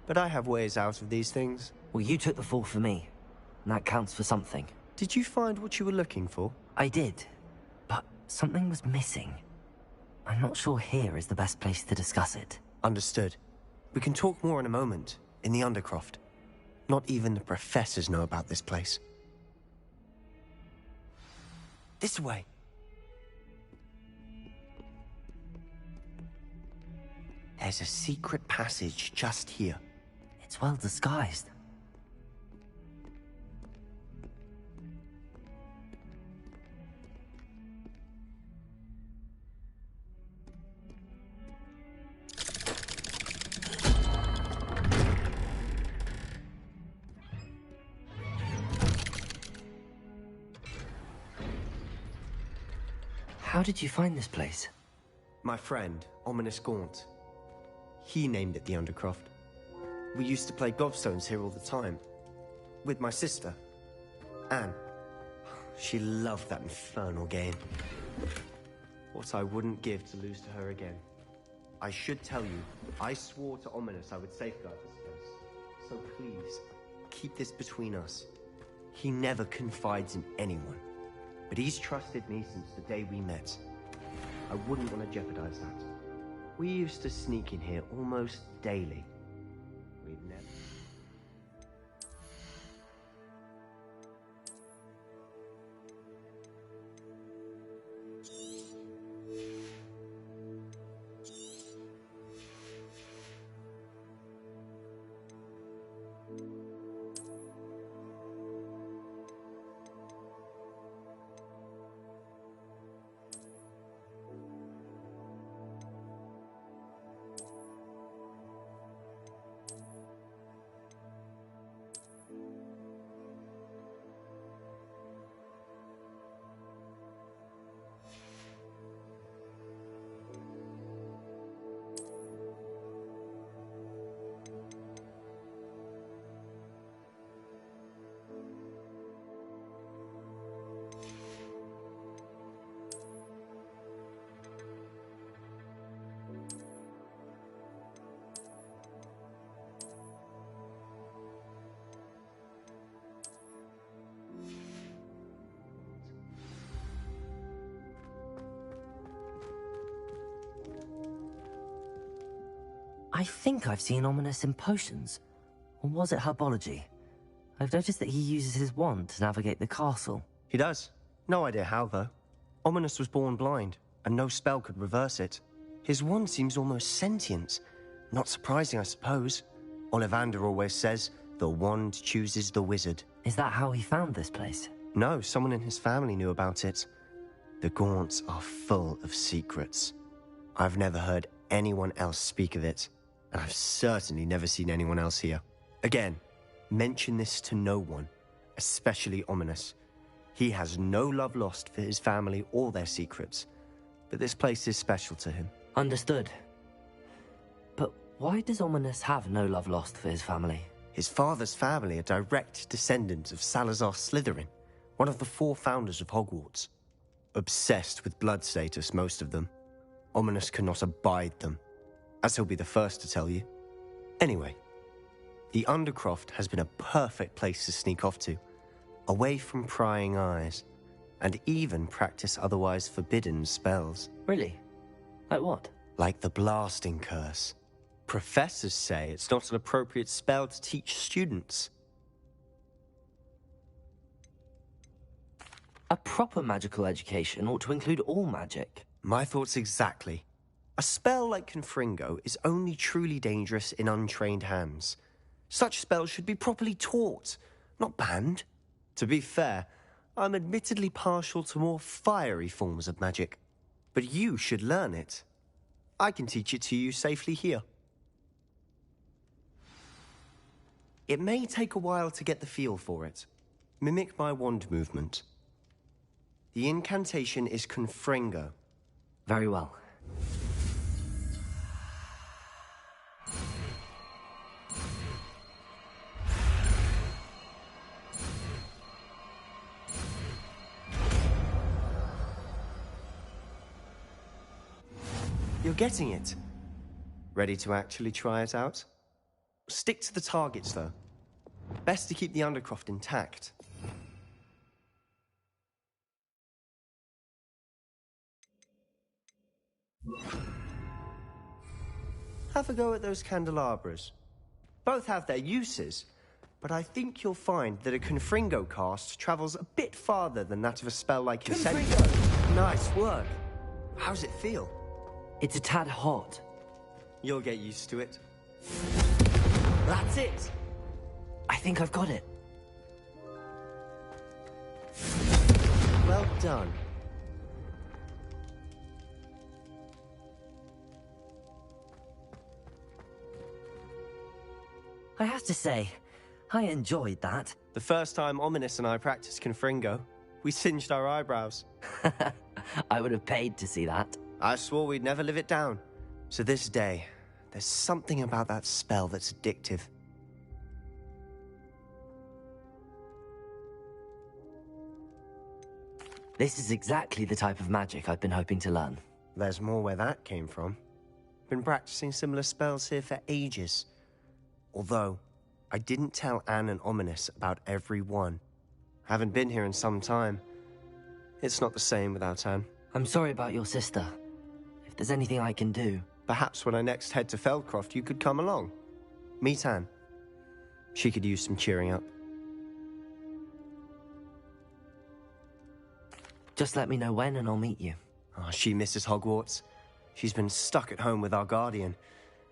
but I have ways out of these things. Well, you took the fall for me, and that counts for something. Did you find what you were looking for? I did, but something was missing. I'm not sure here is the best place to discuss it. Understood. We can talk more in a moment, in the Undercroft. Not even the professors know about this place. This way. There's a secret passage just here. It's well disguised. How did you find this place? My friend, Ominous Gaunt. He named it the Undercroft. We used to play gobstones here all the time. With my sister, Anne. She loved that infernal game. What I wouldn't give to lose to her again. I should tell you, I swore to Ominous I would safeguard this place. So please, keep this between us. He never confides in anyone. But he's trusted me since the day we met. I wouldn't want to jeopardize that. We used to sneak in here almost daily. We'd never... I think I've seen Ominous in potions. Or was it herbology? I've noticed that he uses his wand to navigate the castle. He does. No idea how, though. Ominous was born blind, and no spell could reverse it. His wand seems almost sentient. Not surprising, I suppose. Ollivander always says, the wand chooses the wizard. Is that how he found this place? No, someone in his family knew about it. The Gaunts are full of secrets. I've never heard anyone else speak of it, and I've certainly never seen anyone else here. Again, mention this to no one, especially Ominous. He has no love lost for his family or their secrets, but this place is special to him. Understood. But why does Ominous have no love lost for his family? His father's family are direct descendants of Salazar Slytherin, one of the 4 founders of Hogwarts. Obsessed with blood status, most of them. Ominous cannot abide them, as he'll be the first to tell you. Anyway, the Undercroft has been a perfect place to sneak off to, away from prying eyes, and even practice otherwise forbidden spells. Really? Like what? Like the blasting curse. Professors say it's not an appropriate spell to teach students. A proper magical education ought to include all magic. My thoughts exactly. A spell like Confringo is only truly dangerous in untrained hands. Such spells should be properly taught, not banned. To be fair, I'm admittedly partial to more fiery forms of magic. But you should learn it. I can teach it to you safely here. It may take a while to get the feel for it. Mimic my wand movement. The incantation is Confringo. Very well. You're getting it. Ready to actually try it out? Stick to the targets, though. Best to keep the Undercroft intact. Have a go at those candelabras. Both have their uses, but I think you'll find that a Confringo cast travels a bit farther than that of a spell like Incendio. Nice work. How's it feel? It's a tad hot. You'll get used to it. That's it! I think I've got it. Well done. I have to say, I enjoyed that. The first time Ominous and I practiced Confringo, We singed our eyebrows. I would have paid to see that. I swore we'd never live it down. So this day, there's something about that spell that's addictive. This is exactly the type of magic I've been hoping to learn. There's more where that came from. Been practicing similar spells here for ages. Although, I didn't tell Anne and Ominous about every one. Haven't been here in some time. It's not the same without Anne. I'm sorry about your sister. If there's anything I can do... Perhaps when I next head to Feldcroft, you could come along. Meet Anne. She could use some cheering up. Just let me know when and I'll meet you. Oh, she misses Hogwarts. She's been stuck at home with our guardian,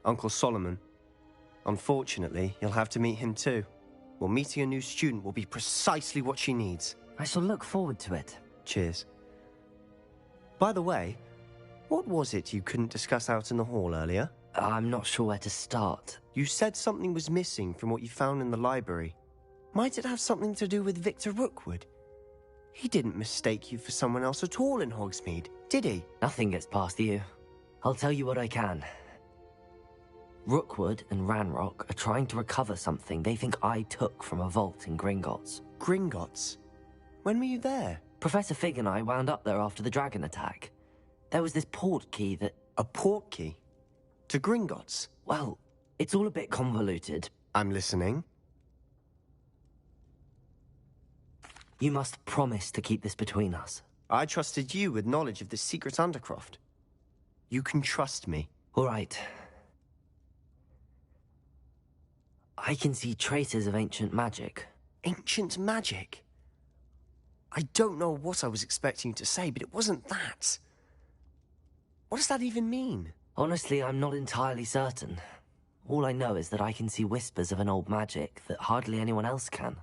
Uncle Solomon. Unfortunately, you'll have to meet him too. Well, meeting a new student will be precisely what she needs. I shall look forward to it. Cheers. By the way, what was it you couldn't discuss out in the hall earlier? I'm not sure where to start. You said something was missing from what you found in the library. Might it have something to do with Victor Rookwood? He didn't mistake you for someone else at all in Hogsmeade, did he? Nothing gets past you. I'll tell you what I can. Rookwood and Ranrock are trying to recover something they think I took from a vault in Gringotts. Gringotts? When were you there? Professor Fig and I wound up there after the dragon attack. There was this port key that... A port key? To Gringotts? Well, it's all a bit convoluted. I'm listening. You must promise to keep this between us. I trusted you with knowledge of the secret Undercroft. You can trust me. All right. I can see traces of ancient magic. Ancient magic? I don't know what I was expecting you to say, but it wasn't that. What does that even mean? Honestly, I'm not entirely certain. All I know is that I can see whispers of an old magic that hardly anyone else can.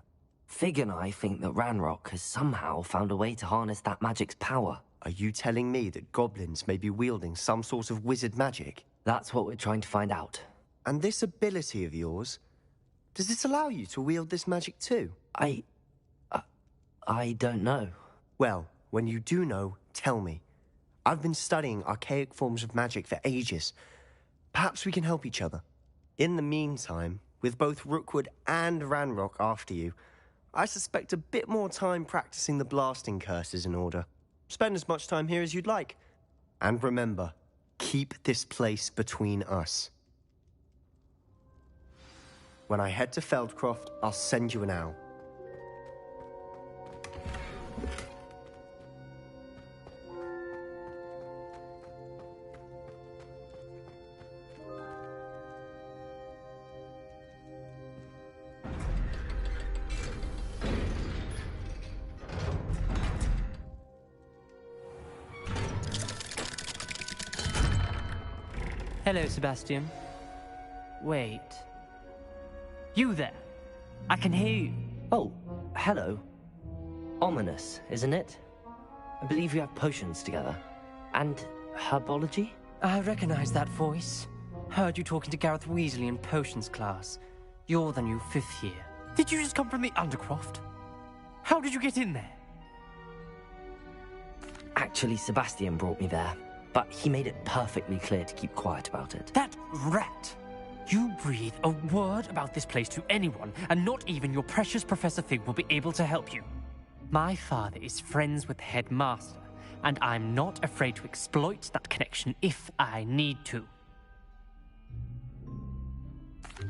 Fig and I think that Ranrock has somehow found a way to harness that magic's power. Are you telling me that goblins may be wielding some sort of wizard magic? That's what we're trying to find out. And this ability of yours, does it allow you to wield this magic too? I don't know. Well, when you do know, tell me. I've been studying archaic forms of magic for ages. Perhaps we can help each other. In the meantime, with both Rookwood and Ranrock after you, I suspect a bit more time practicing the blasting curse is in order. Spend as much time here as you'd like. And remember, keep this place between us. When I head to Feldcroft, I'll send you an owl. Hello, Sebastian. Wait. You there? I can hear you. Oh, hello. Ominous, isn't it? I believe you have potions together. And herbology? I recognize that voice. Heard you talking to Gareth Weasley in potions class. You're the new 5th year. Did you just come from the Undercroft? How did you get in there? Actually, Sebastian brought me there. But he made it perfectly clear to keep quiet about it. That rat! You breathe a word about this place to anyone, and not even your precious Professor Fig will be able to help you. My father is friends with the headmaster, and I'm not afraid to exploit that connection if I need to.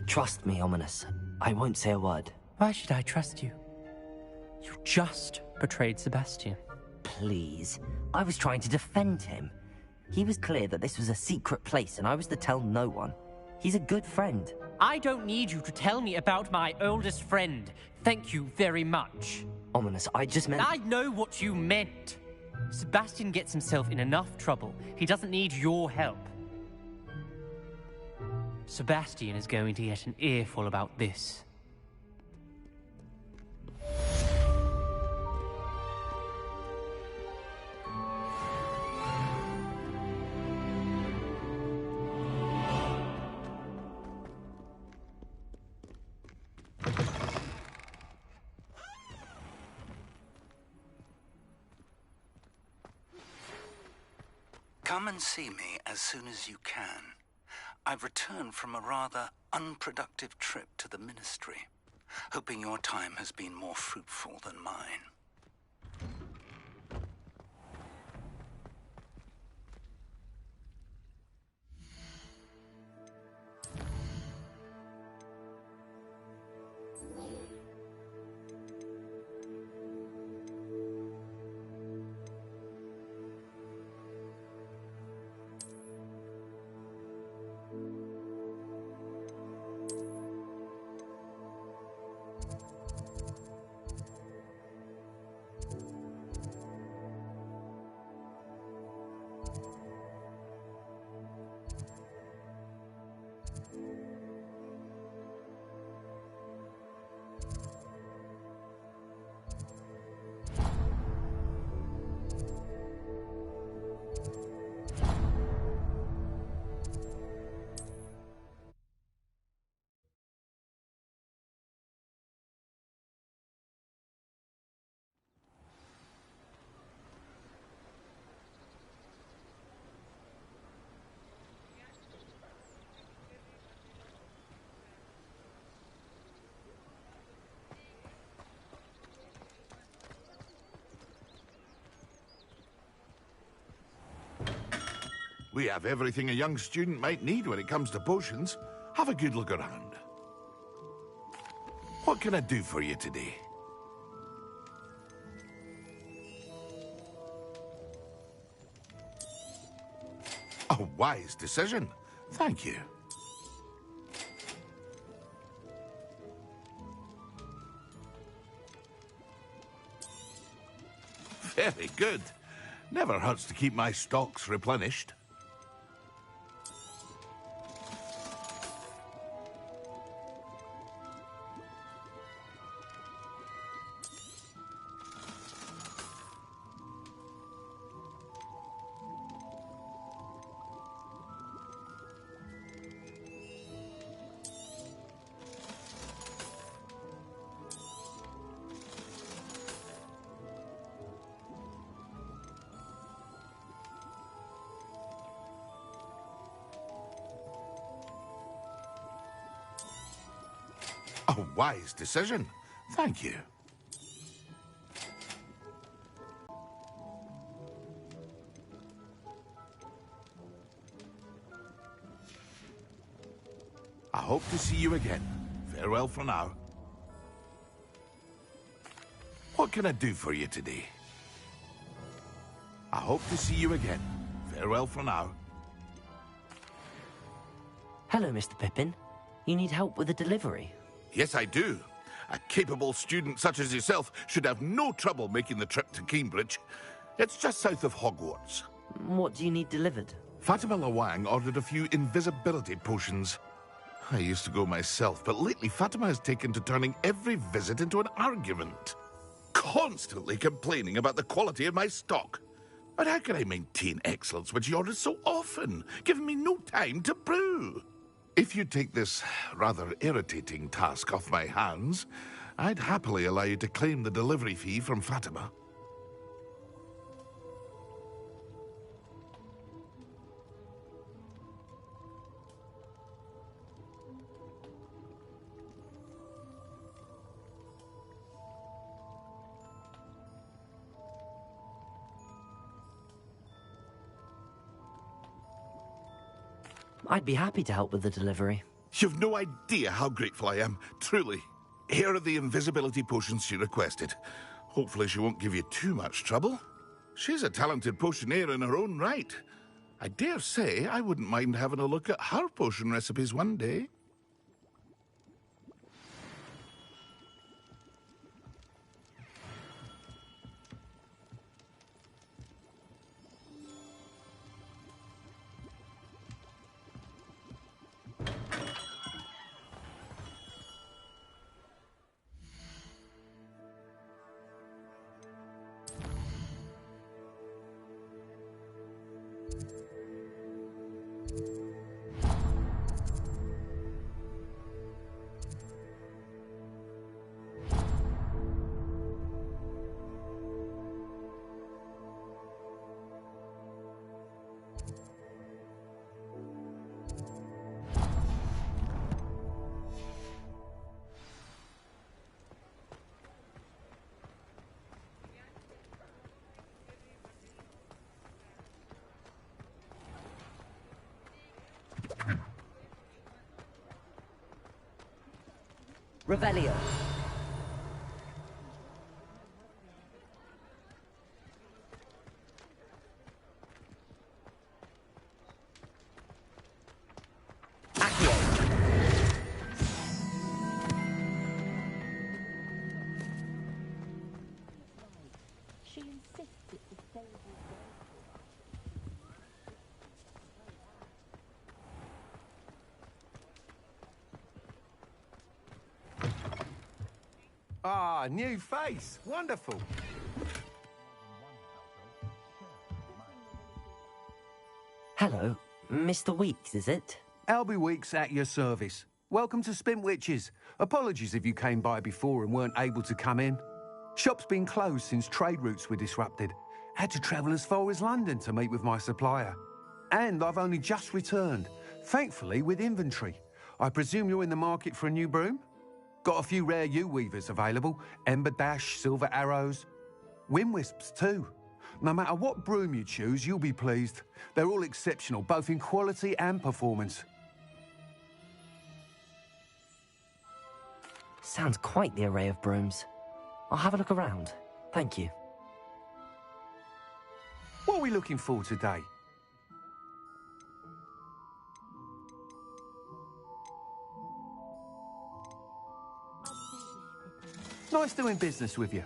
Trust me, Ominous. I won't say a word. Why should I trust you? You just betrayed Sebastian. Please. I was trying to defend him. He was clear that this was a secret place, and I was to tell no one. He's a good friend. I don't need you to tell me about my oldest friend. Thank you very much. Ominous, I just meant... I know what you meant. Sebastian gets himself in enough trouble. He doesn't need your help. Sebastian is going to get an earful about this. Come and see me as soon as you can. I've returned from a rather unproductive trip to the Ministry, hoping your time has been more fruitful than mine. We have everything a young student might need when it comes to potions. Have a good look around. What can I do for you today? A wise decision. Thank you. Very good. Never hurts to keep my stocks replenished. A wise decision. Thank you. I hope to see you again. Farewell for now. What can I do for you today? I hope to see you again. Farewell for now. Hello, Mr. Pippin. You need help with a delivery? Yes, I do. A capable student such as yourself should have no trouble making the trip to Cambridge. It's just south of Hogwarts. What do you need delivered? Fatima Lawang ordered a few invisibility potions. I used to go myself, but lately Fatima has taken to turning every visit into an argument. Constantly complaining about the quality of my stock. But how can I maintain excellence when she orders so often, giving me no time to brew? If you take this rather irritating task off my hands, I'd happily allow you to claim the delivery fee from Fatima. I'd be happy to help with the delivery. You've no idea how grateful I am, truly. Here are the invisibility potions she requested. Hopefully she won't give you too much trouble. She's a talented potioneer in her own right. I dare say I wouldn't mind having a look at her potion recipes one day. Revelio. Ah, new face. Wonderful. Hello, Mr. Weeks, is it? Albie Weeks at your service. Welcome to Spintwitches. Apologies if you came by before and weren't able to come in. Shop's been closed since trade routes were disrupted. Had to travel as far as London to meet with my supplier. And I've only just returned, thankfully with inventory. I presume you're in the market for a new broom? Got a few rare U-weavers available. Ember Dash, Silver Arrows. Wind Wisps too. No matter what broom you choose, you'll be pleased. They're all exceptional, both in quality and performance. Sounds quite the array of brooms. I'll have a look around. Thank you. What are we looking for today? Nice doing business with you.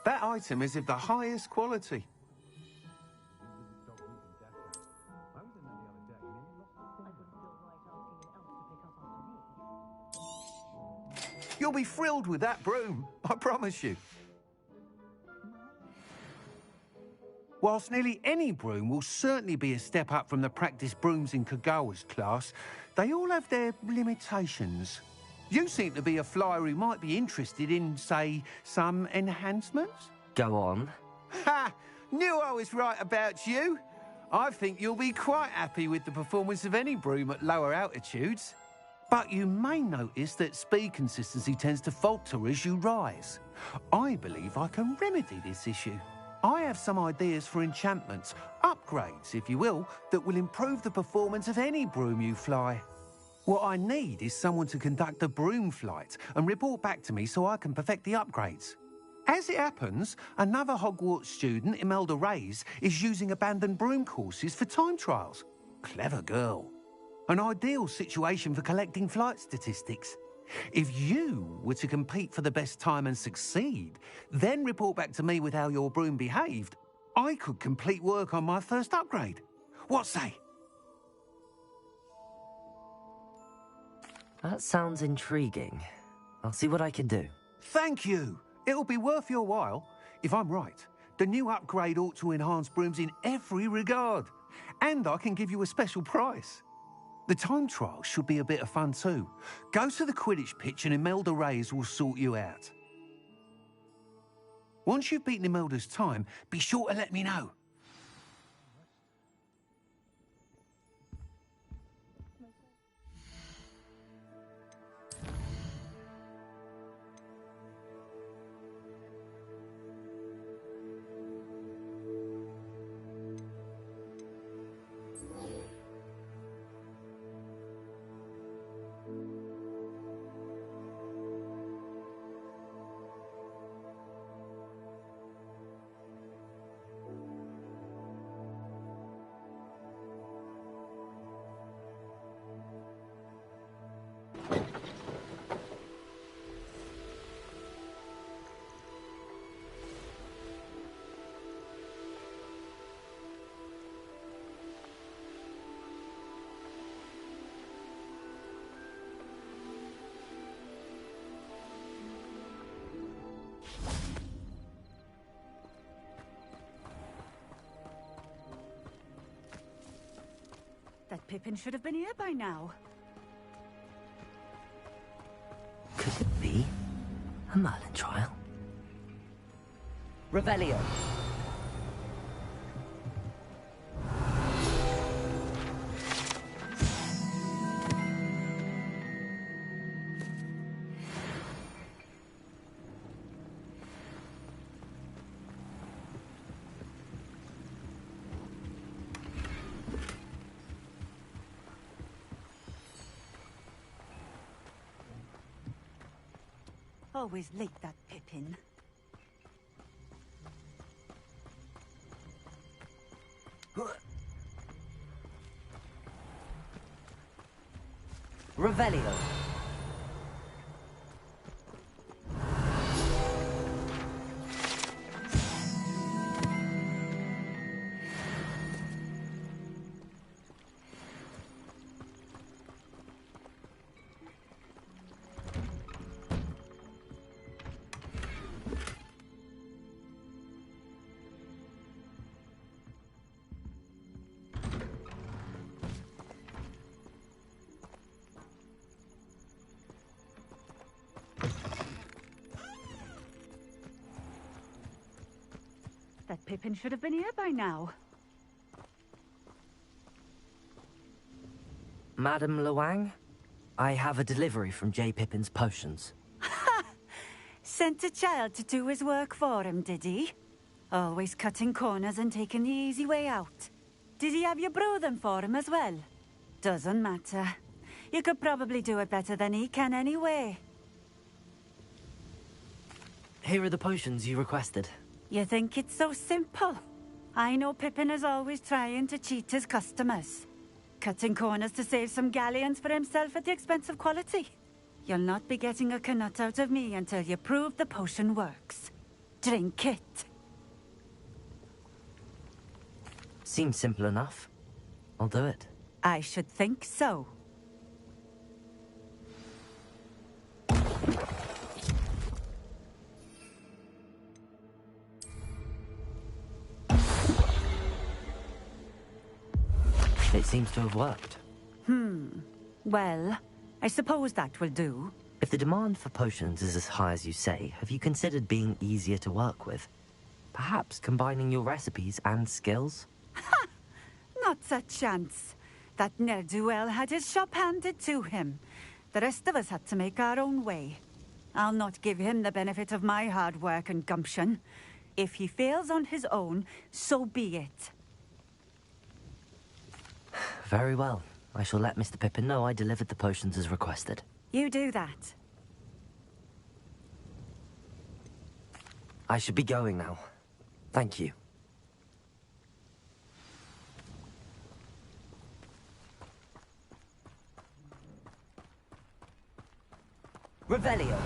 That item is of the highest quality. You'll be thrilled with that broom, I promise you. Whilst nearly any broom will certainly be a step up from the practice brooms in Kagawa's class, they all have their limitations. You seem to be a flyer who might be interested in, say, some enhancements? Go on. Ha! Knew I was right about you. I think you'll be quite happy with the performance of any broom at lower altitudes. But you may notice that speed consistency tends to falter as you rise. I believe I can remedy this issue. I have some ideas for enchantments, upgrades, if you will, that will improve the performance of any broom you fly. What I need is someone to conduct a broom flight and report back to me so I can perfect the upgrades. As it happens, another Hogwarts student, Imelda Reyes, is using abandoned broom courses for time trials. Clever girl. An ideal situation for collecting flight statistics. If you were to compete for the best time and succeed, then report back to me with how your broom behaved, I could complete work on my first upgrade. What say? That sounds intriguing. I'll see what I can do. Thank you. It'll be worth your while. If I'm right, the new upgrade ought to enhance brooms in every regard. And I can give you a special price. The time trial should be a bit of fun too. Go to the Quidditch pitch and Imelda Reyes will sort you out. Once you've beaten Imelda's time, be sure to let me know. That Pippin should have been here by now. Could it be a Merlin trial? Revelio. Always like that Pippin. Revelio. That Pippin should have been here by now. Madam Luang, I have a delivery from J. Pippin's potions. Sent a child to do his work for him, did he? Always cutting corners and taking the easy way out. Did he have you brew them for him as well? Doesn't matter. You could probably do it better than he can anyway. Here are the potions you requested. You think it's so simple? I know Pippin is always trying to cheat his customers. Cutting corners to save some galleons for himself at the expense of quality. You'll not be getting a canut out of me until you prove the potion works. Drink it. Seems simple enough. I'll do it. I should think so. It seems to have worked. Well, I suppose that will do. If the demand for potions is as high as you say, have you considered being easier to work with? Perhaps combining your recipes and skills? Not a chance. That ne'er-do-well had his shop handed to him. The rest of us had to make our own way. I'll not give him the benefit of my hard work and gumption. If he fails on his own, so be it. Very well. I shall let Mr. Pippin know I delivered the potions as requested. You do that. I should be going now. Thank you. Revelio.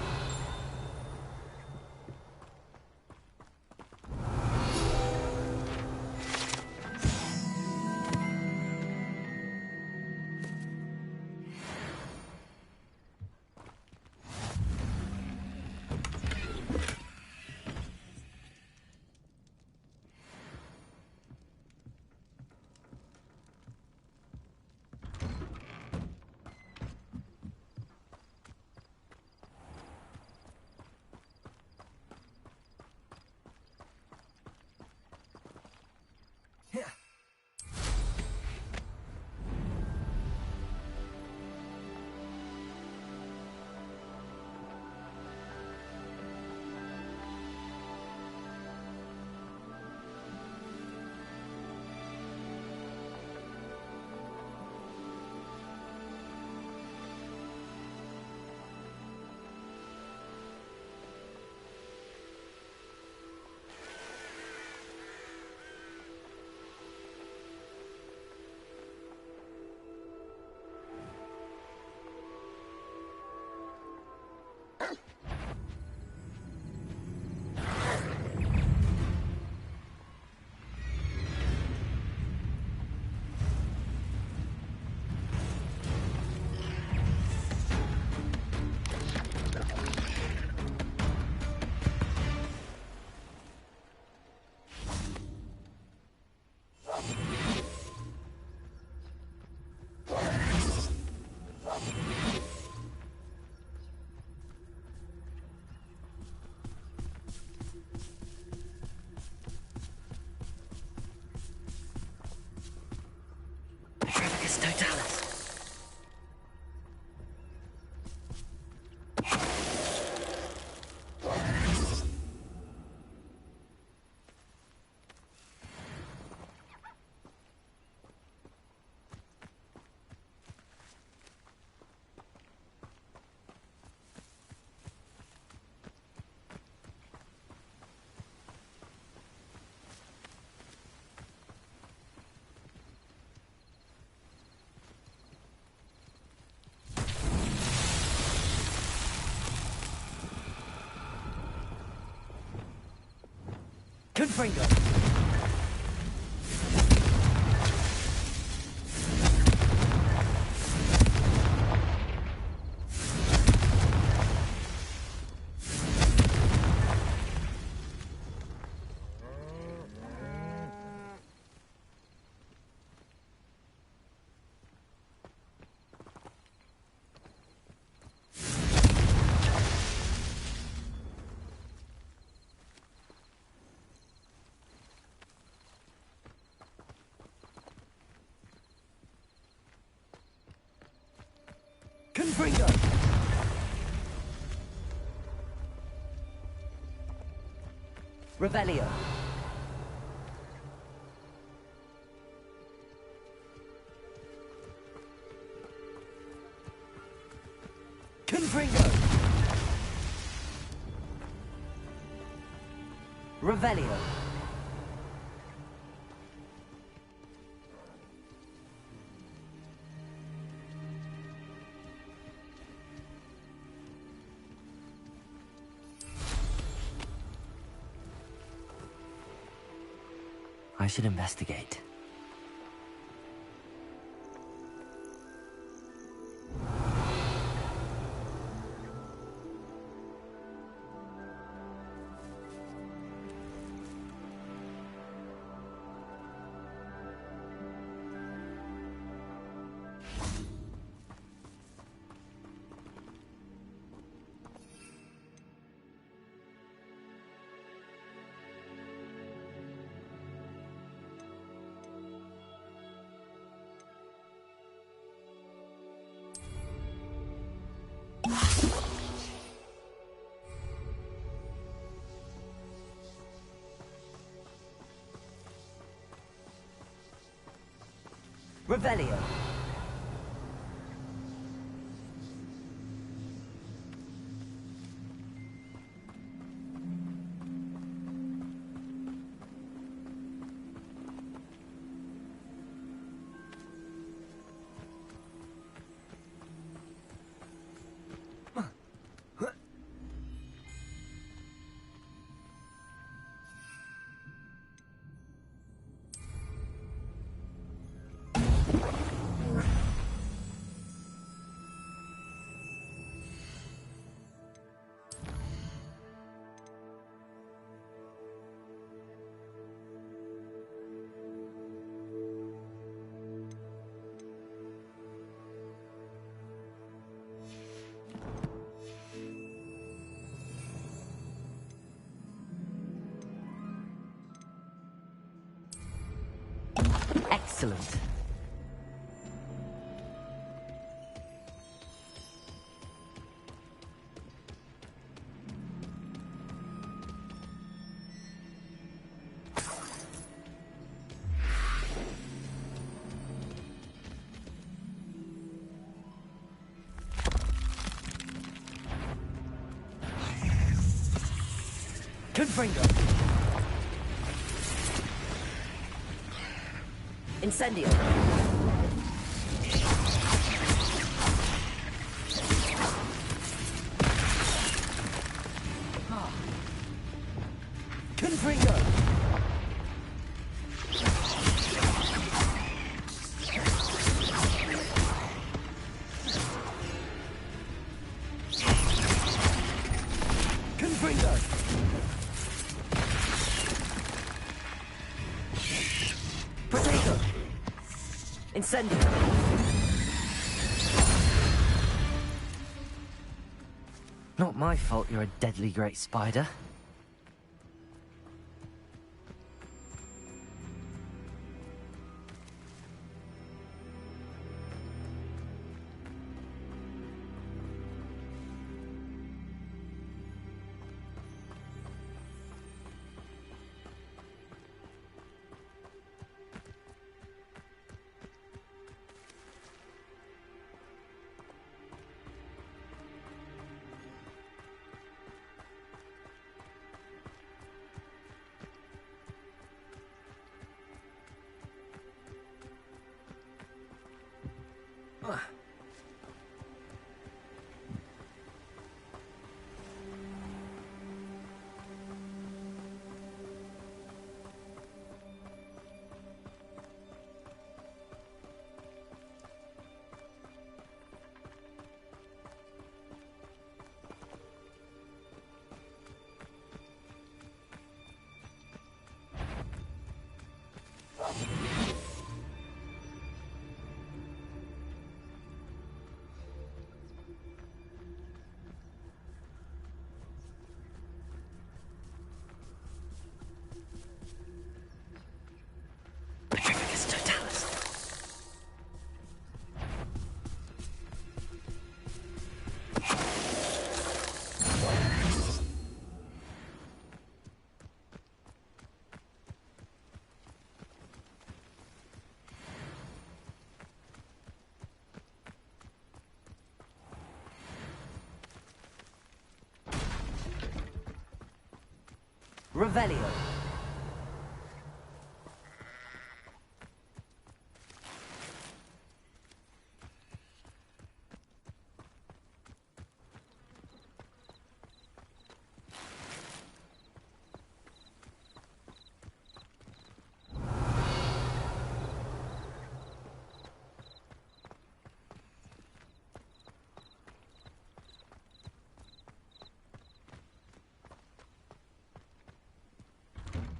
Confringo! Confringo! Revelio. Confringo! Revelio. I should investigate. Revelio. Excellent. Confringo. Incendio. Confringo. Confringo. Potato. Incendio. Not my fault you're a deadly great spider. Revelio.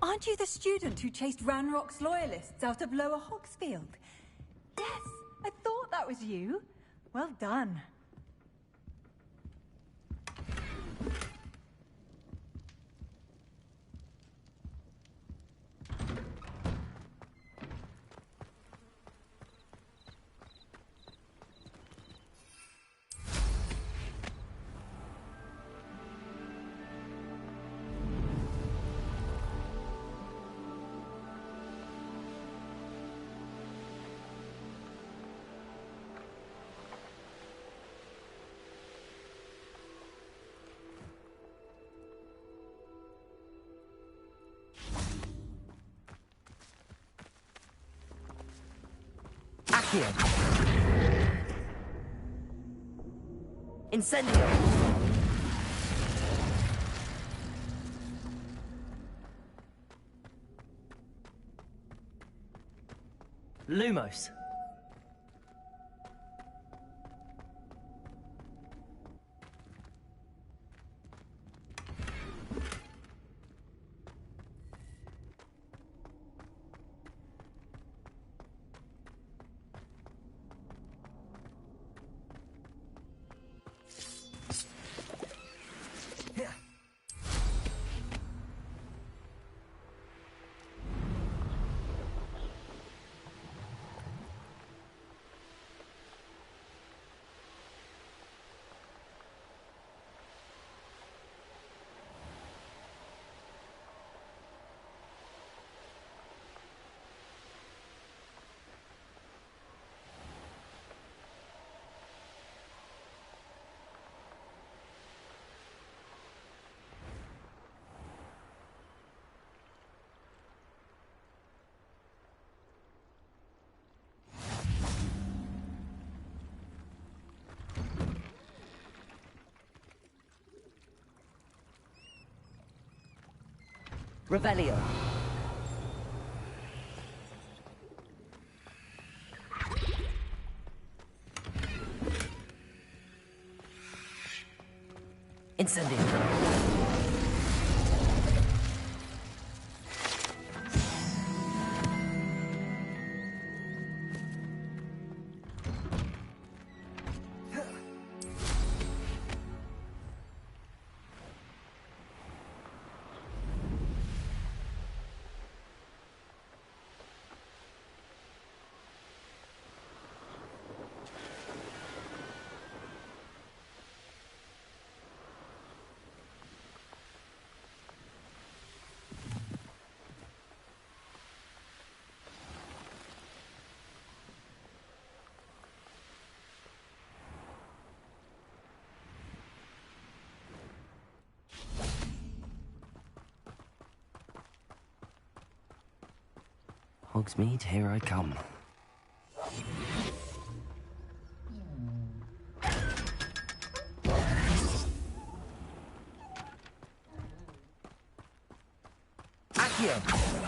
Aren't you the student who chased Ranrock's loyalists out of Lower Hogsfield? Yes, I thought that was you. Well done. Accio. Incendio. Lumos. Revelio. Incendio. Hogsmeade, here I come. Accio!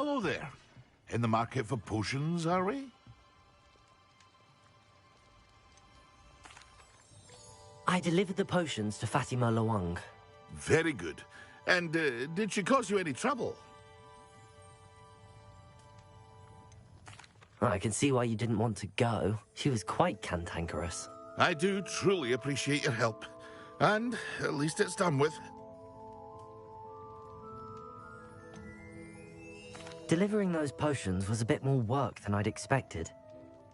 Hello there. In the market for potions, are we? I delivered the potions to Fatima Luang. Very good. And did she cause you any trouble? I can see why you didn't want to go. She was quite cantankerous. I do truly appreciate your help. And at least it's done with. Delivering those potions was a bit more work than I'd expected.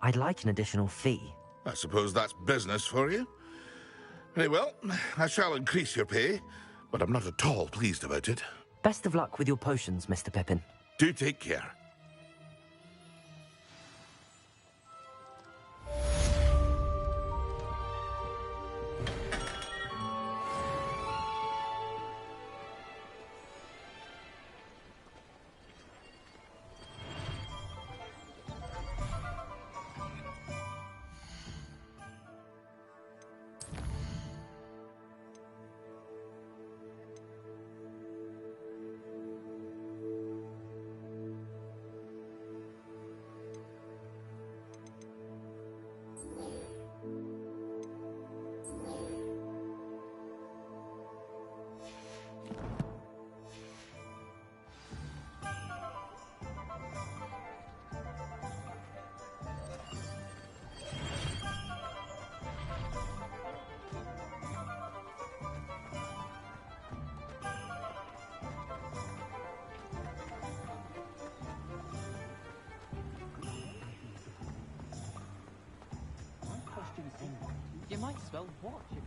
I'd like an additional fee. I suppose that's business for you. Very well, I shall increase your pay, but I'm not at all pleased about it. Best of luck with your potions, Mr. Pippin. Do take care. You might as well watch it.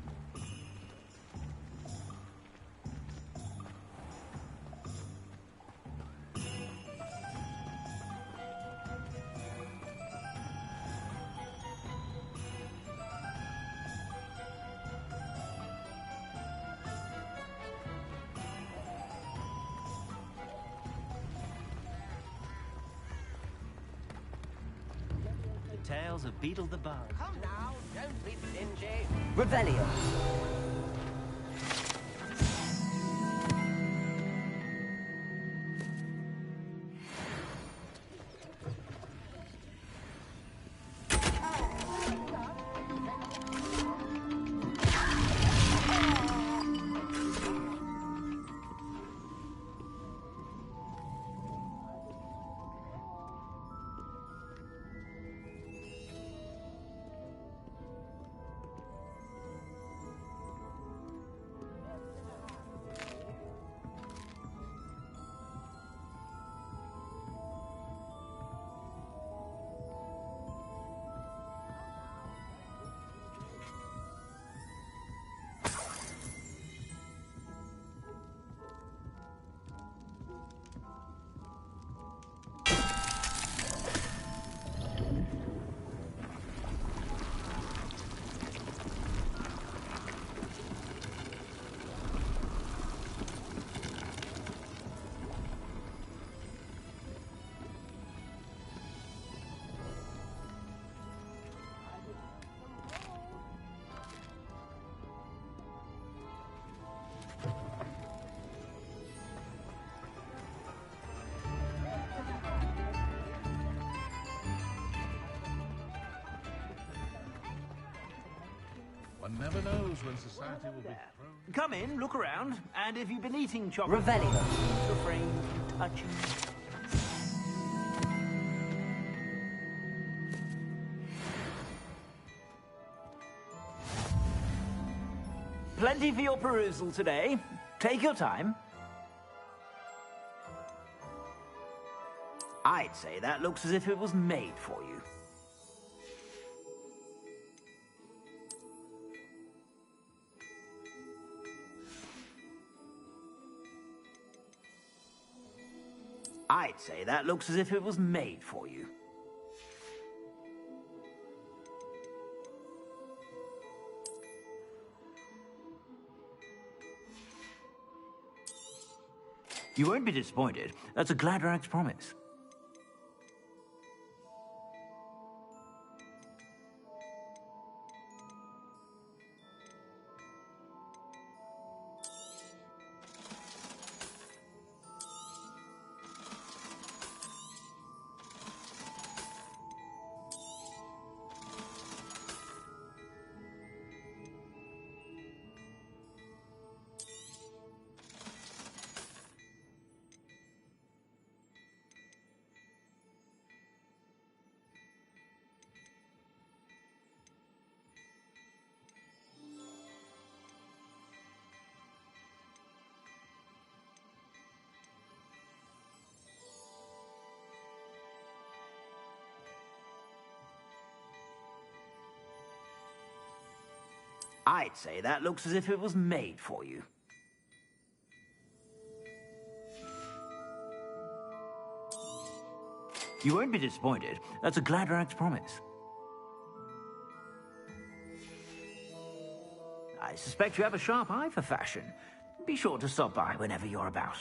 Tales of Beetle the Bug. Come now, don't be stingy. Revelio. One never knows when society will be thrown. Come in, look around, and if you've been eating chocolate, Revelio. refrain from touching. Plenty for your perusal today. Take your time. I'd say that looks as if it was made for you. I'd say that looks as if it was made for you. You won't be disappointed. That's a Gladrag's promise. I'd say that looks as if it was made for you. You won't be disappointed. That's a Gladrax promise. I suspect you have a sharp eye for fashion. Be sure to stop by whenever you're about.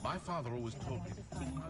My father always told me to keep my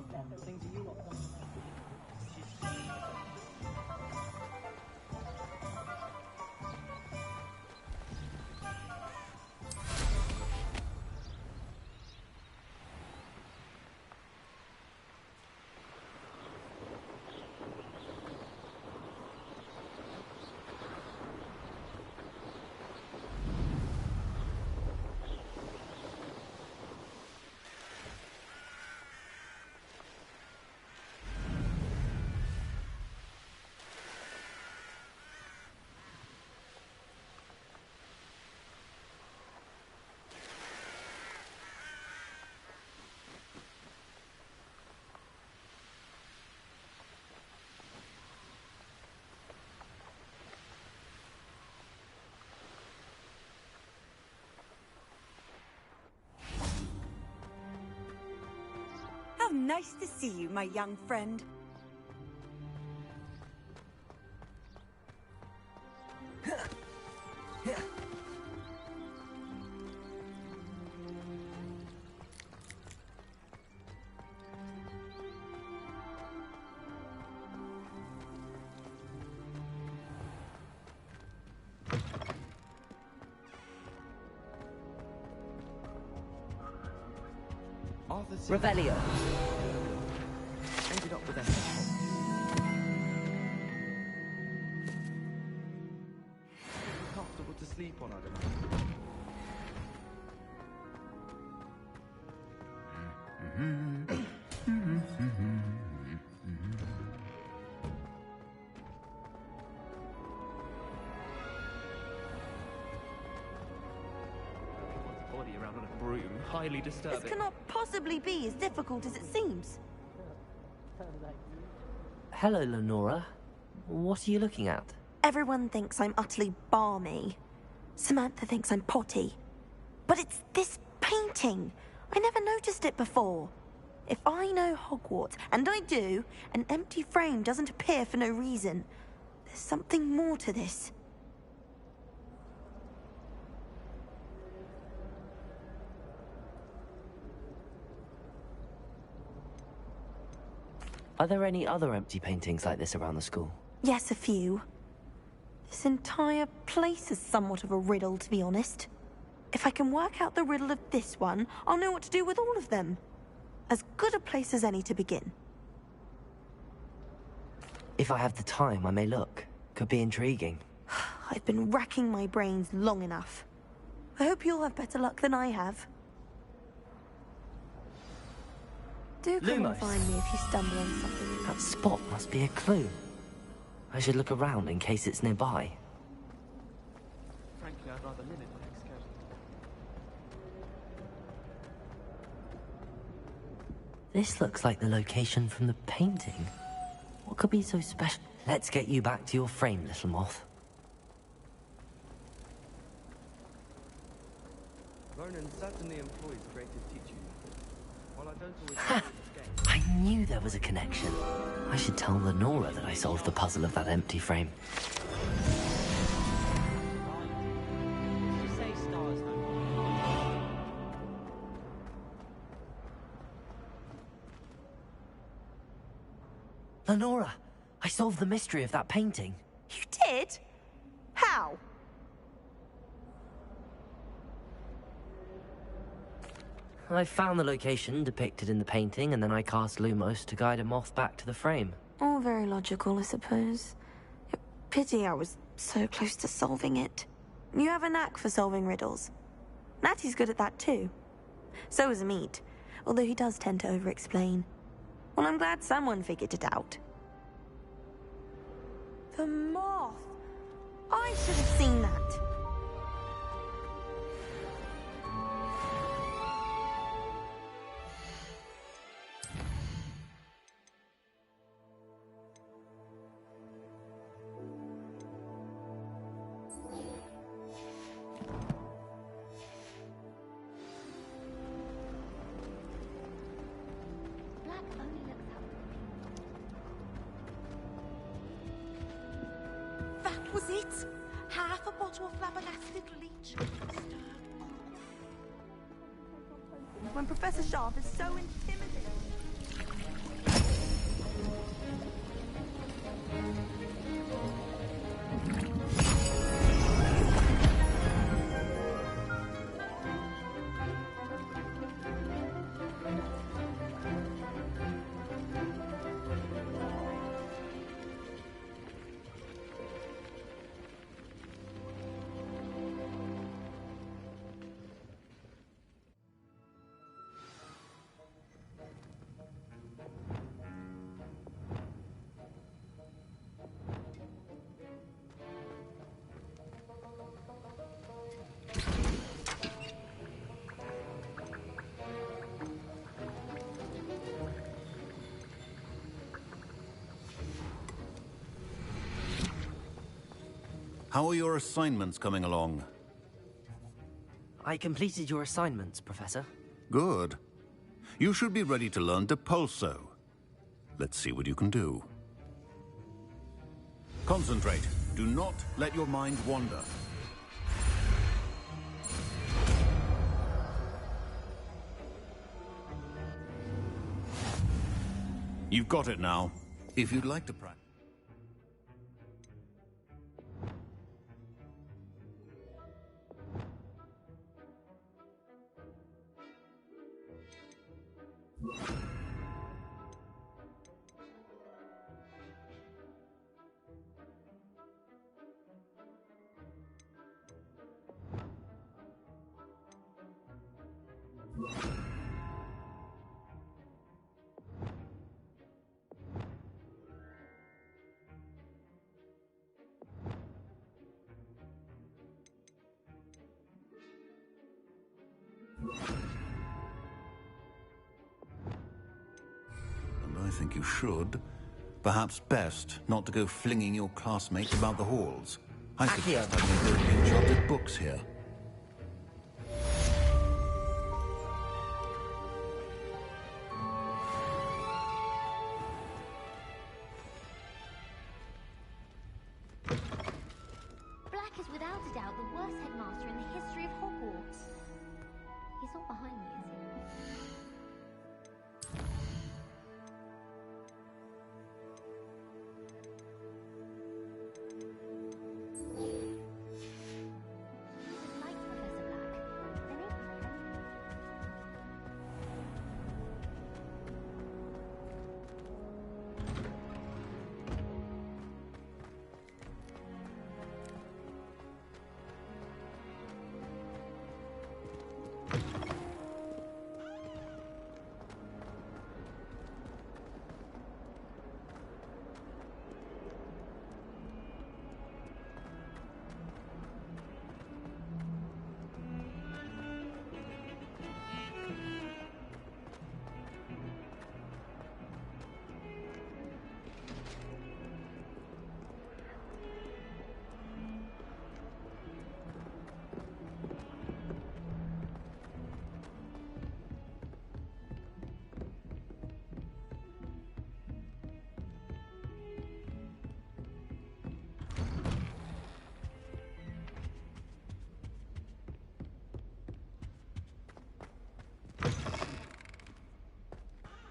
How nice to see you, my young friend. Revelio. Ended up with a comfortable to sleep on, I don't know. Body around on a broom, highly disturbing. This cannot possibly be as difficult as it seems. Hello, Lenora. What are you looking at? Everyone thinks I'm utterly balmy. Samantha thinks I'm potty. But it's this painting. I never noticed it before. If I know Hogwarts, and I do, an empty frame doesn't appear for no reason. There's something more to this. Are there any other empty paintings like this around the school? Yes, a few. This entire place is somewhat of a riddle, to be honest. If I can work out the riddle of this one, I'll know what to do with all of them. As good a place as any to begin. If I have the time, I may look. Could be intriguing. I've been racking my brains long enough. I hope you'll have better luck than I have. Do come and find me if you stumble on something. That spot must be a clue. I should look around in case it's nearby. Frankly, I'd rather limit my excursion. This looks like the location from the painting. What could be so special? Let's get you back to your frame, little moth. Ronan certainly employs creative teaching methods. While I don't always I knew there was a connection. I should tell Lenora that I solved the puzzle of that empty frame. Lenora, I solved the mystery of that painting. You did? How? I found the location depicted in the painting, and then I cast Lumos to guide a moth back to the frame. All very logical, I suppose. Pity I was so close to solving it. You have a knack for solving riddles. Natty's good at that too. So is Amit, although he does tend to over-explain. Well, I'm glad someone figured it out. The moth! I should have seen that. That was it! Half a bottle of flabbergasted leech. When Professor Sharp is so intimidating. How are your assignments coming along? I completed your assignments, Professor. Good. You should be ready to learn Depulso. Let's see what you can do. Concentrate. Do not let your mind wander. You've got it now. If you'd like to practice. And I think you should. Perhaps best not to go flinging your classmates about the halls. I suggest I leave the enchanted books here. Black is without a doubt the worst headmaster in the history of Hogwarts. He's all behind me, is he?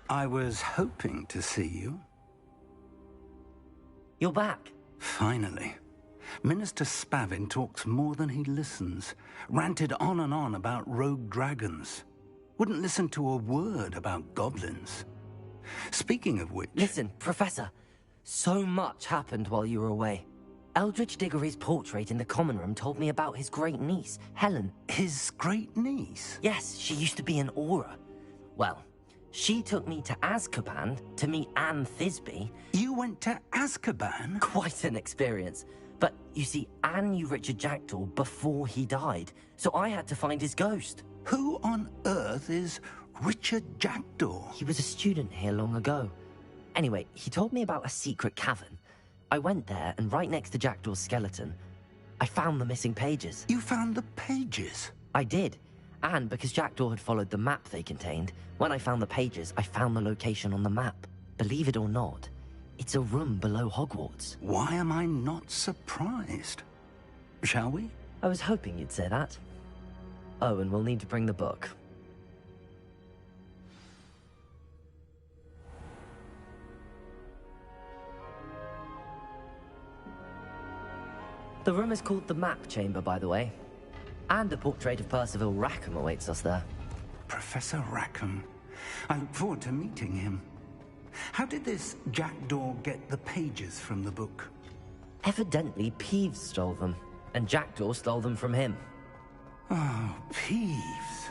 I was hoping to see you. You're back. Finally. Minister Spavin talks more than he listens. Ranted on and on about rogue dragons. Wouldn't listen to a word about goblins. Speaking of which... Listen, Professor. So much happened while you were away. Eldridge Diggory's portrait in the common room told me about his great niece, Helen. His great niece? Yes, she used to be an Auror. Well, she took me to Azkaban to meet Anne Thisbe. You went to Azkaban? Quite an experience. But, you see, Anne knew Richard Jackdaw before he died, so I had to find his ghost. Who on earth is Richard Jackdaw? He was a student here long ago. Anyway, he told me about a secret cavern. I went there, and right next to Jackdaw's skeleton, I found the missing pages. You found the pages? I did. And because Jackdaw had followed the map they contained, when I found the pages, I found the location on the map. Believe it or not, it's a room below Hogwarts. Why am I not surprised? Shall we? I was hoping you'd say that. Oh, and we'll need to bring the book. The room is called the Map Chamber, by the way. And a portrait of Percival Rackham awaits us there. Professor Rackham. I look forward to meeting him. How did this Jackdaw get the pages from the book? Evidently, Peeves stole them, and Jackdaw stole them from him. Oh, Peeves.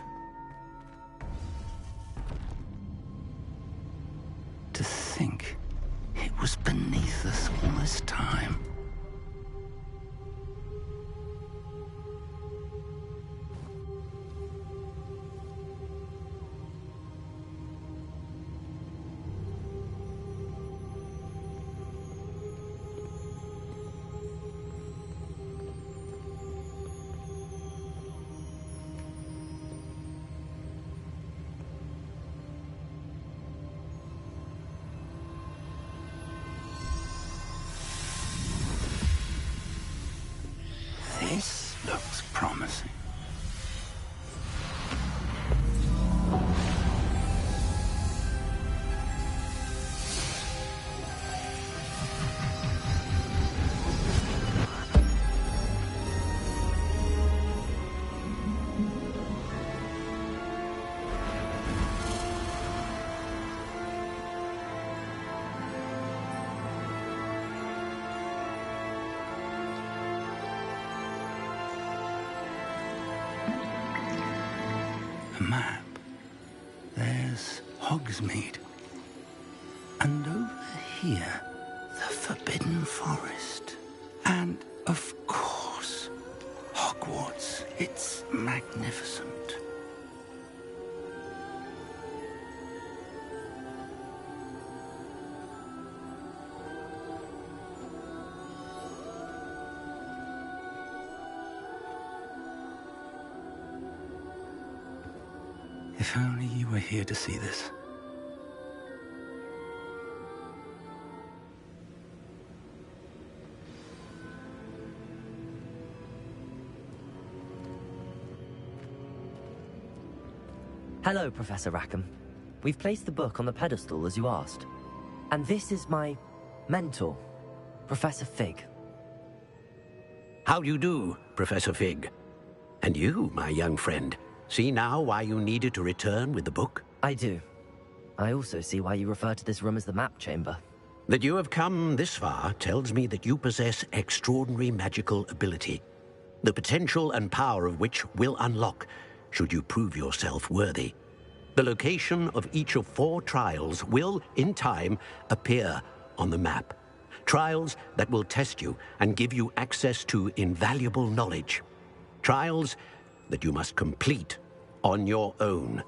To think it was beneath us all this time. This looks promising. Map. There's Hogsmeade. And over here, the Forbidden Forest. And, of course, Hogwarts. It's magnificent. If only you were here to see this. Hello, Professor Rackham. We've placed the book on the pedestal as you asked. And this is my mentor, Professor Fig. How do you do, Professor Fig? And you, my young friend, see now why you needed to return with the book? I do. I also see why you refer to this room as the Map Chamber. That you have come this far tells me that you possess extraordinary magical ability, the potential and power of which will unlock should you prove yourself worthy. The location of each of 4 trials will, in time, appear on the map. Trials that will test you and give you access to invaluable knowledge. Trials that you must complete on your own.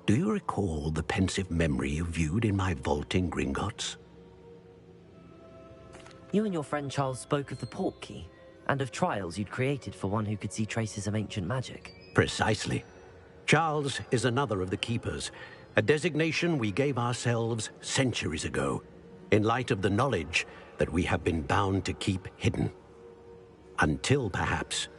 Do you recall the pensive memory you viewed in my vault in Gringotts? You and your friend Charles spoke of the Portkey, and of trials you'd created for one who could see traces of ancient magic. Precisely. Charles is another of the Keepers, a designation we gave ourselves centuries ago, in light of the knowledge that we have been bound to keep hidden. Until, perhaps,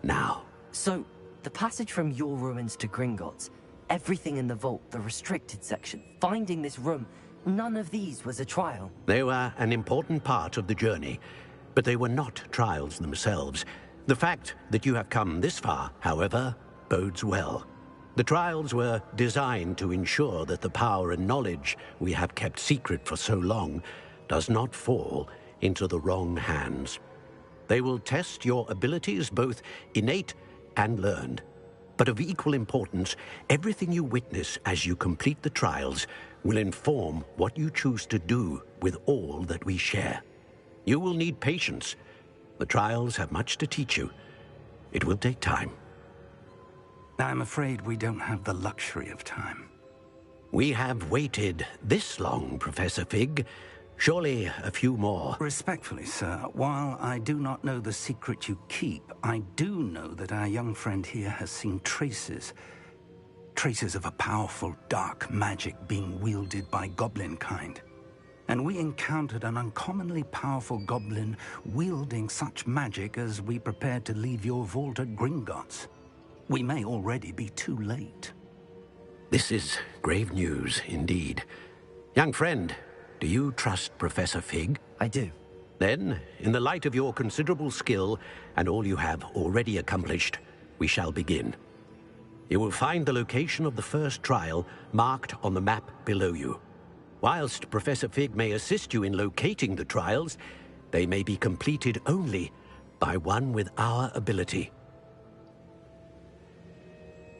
now. So, the passage from your ruins to Gringotts, everything in the vault, the restricted section, finding this room, none of these was a trial. They were an important part of the journey, but they were not trials themselves. The fact that you have come this far, however, bodes well. The trials were designed to ensure that the power and knowledge we have kept secret for so long does not fall into the wrong hands. They will test your abilities, both innate and learned. But of equal importance, everything you witness as you complete the trials will inform what you choose to do with all that we share. You will need patience. The trials have much to teach you. It will take time. I'm afraid we don't have the luxury of time. We have waited this long, Professor Fig. Surely a few more. Respectfully, sir, while I do not know the secret you keep, I do know that our young friend here has seen traces of a powerful dark magic being wielded by goblin kind. And we encountered an uncommonly powerful goblin wielding such magic as we prepared to leave your vault at Gringotts. We may already be too late. This is grave news indeed. Young friend, do you trust Professor Fig? I do. Then, in the light of your considerable skill and all you have already accomplished, we shall begin. You will find the location of the first trial marked on the map below you. Whilst Professor Fig may assist you in locating the trials, they may be completed only by one with our ability.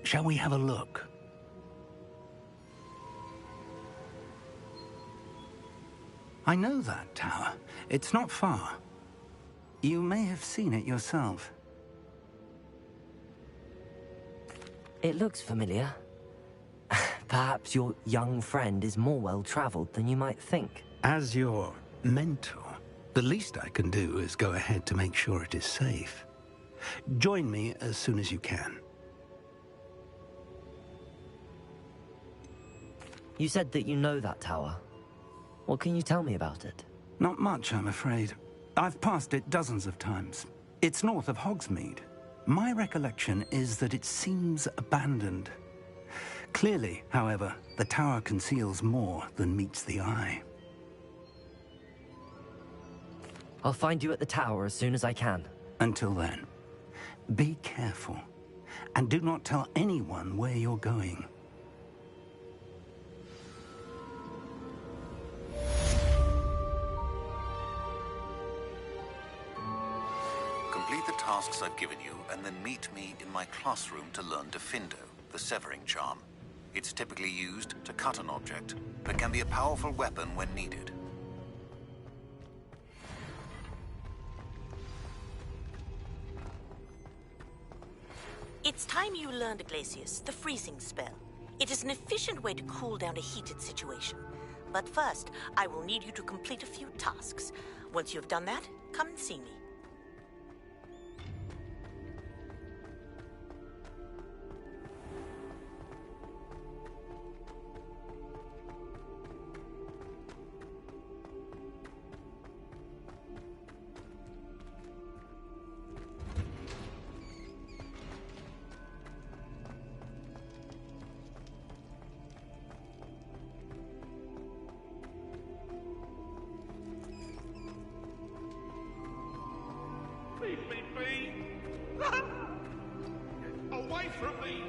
Shall we have a look? I know that tower. It's not far. You may have seen it yourself. It looks familiar. Perhaps your young friend is more well-traveled than you might think. As your mentor, the least I can do is go ahead to make sure it is safe. Join me as soon as you can. You said that you know that tower. What can you tell me about it? Not much, I'm afraid. I've passed it dozens of times. It's north of Hogsmeade. My recollection is that it seems abandoned. Clearly, however, the tower conceals more than meets the eye. I'll find you at the tower as soon as I can. Until then, be careful, and do not tell anyone where you're going. Complete the tasks I've given you, and then meet me in my classroom to learn Defindo, the severing charm. It's typically used to cut an object, but can be a powerful weapon when needed. It's time you learned, Iglesias, the freezing spell. It is an efficient way to cool down a heated situation. But first, I will need you to complete a few tasks. Once you have done that, come and see me. Leave me be! Away from me!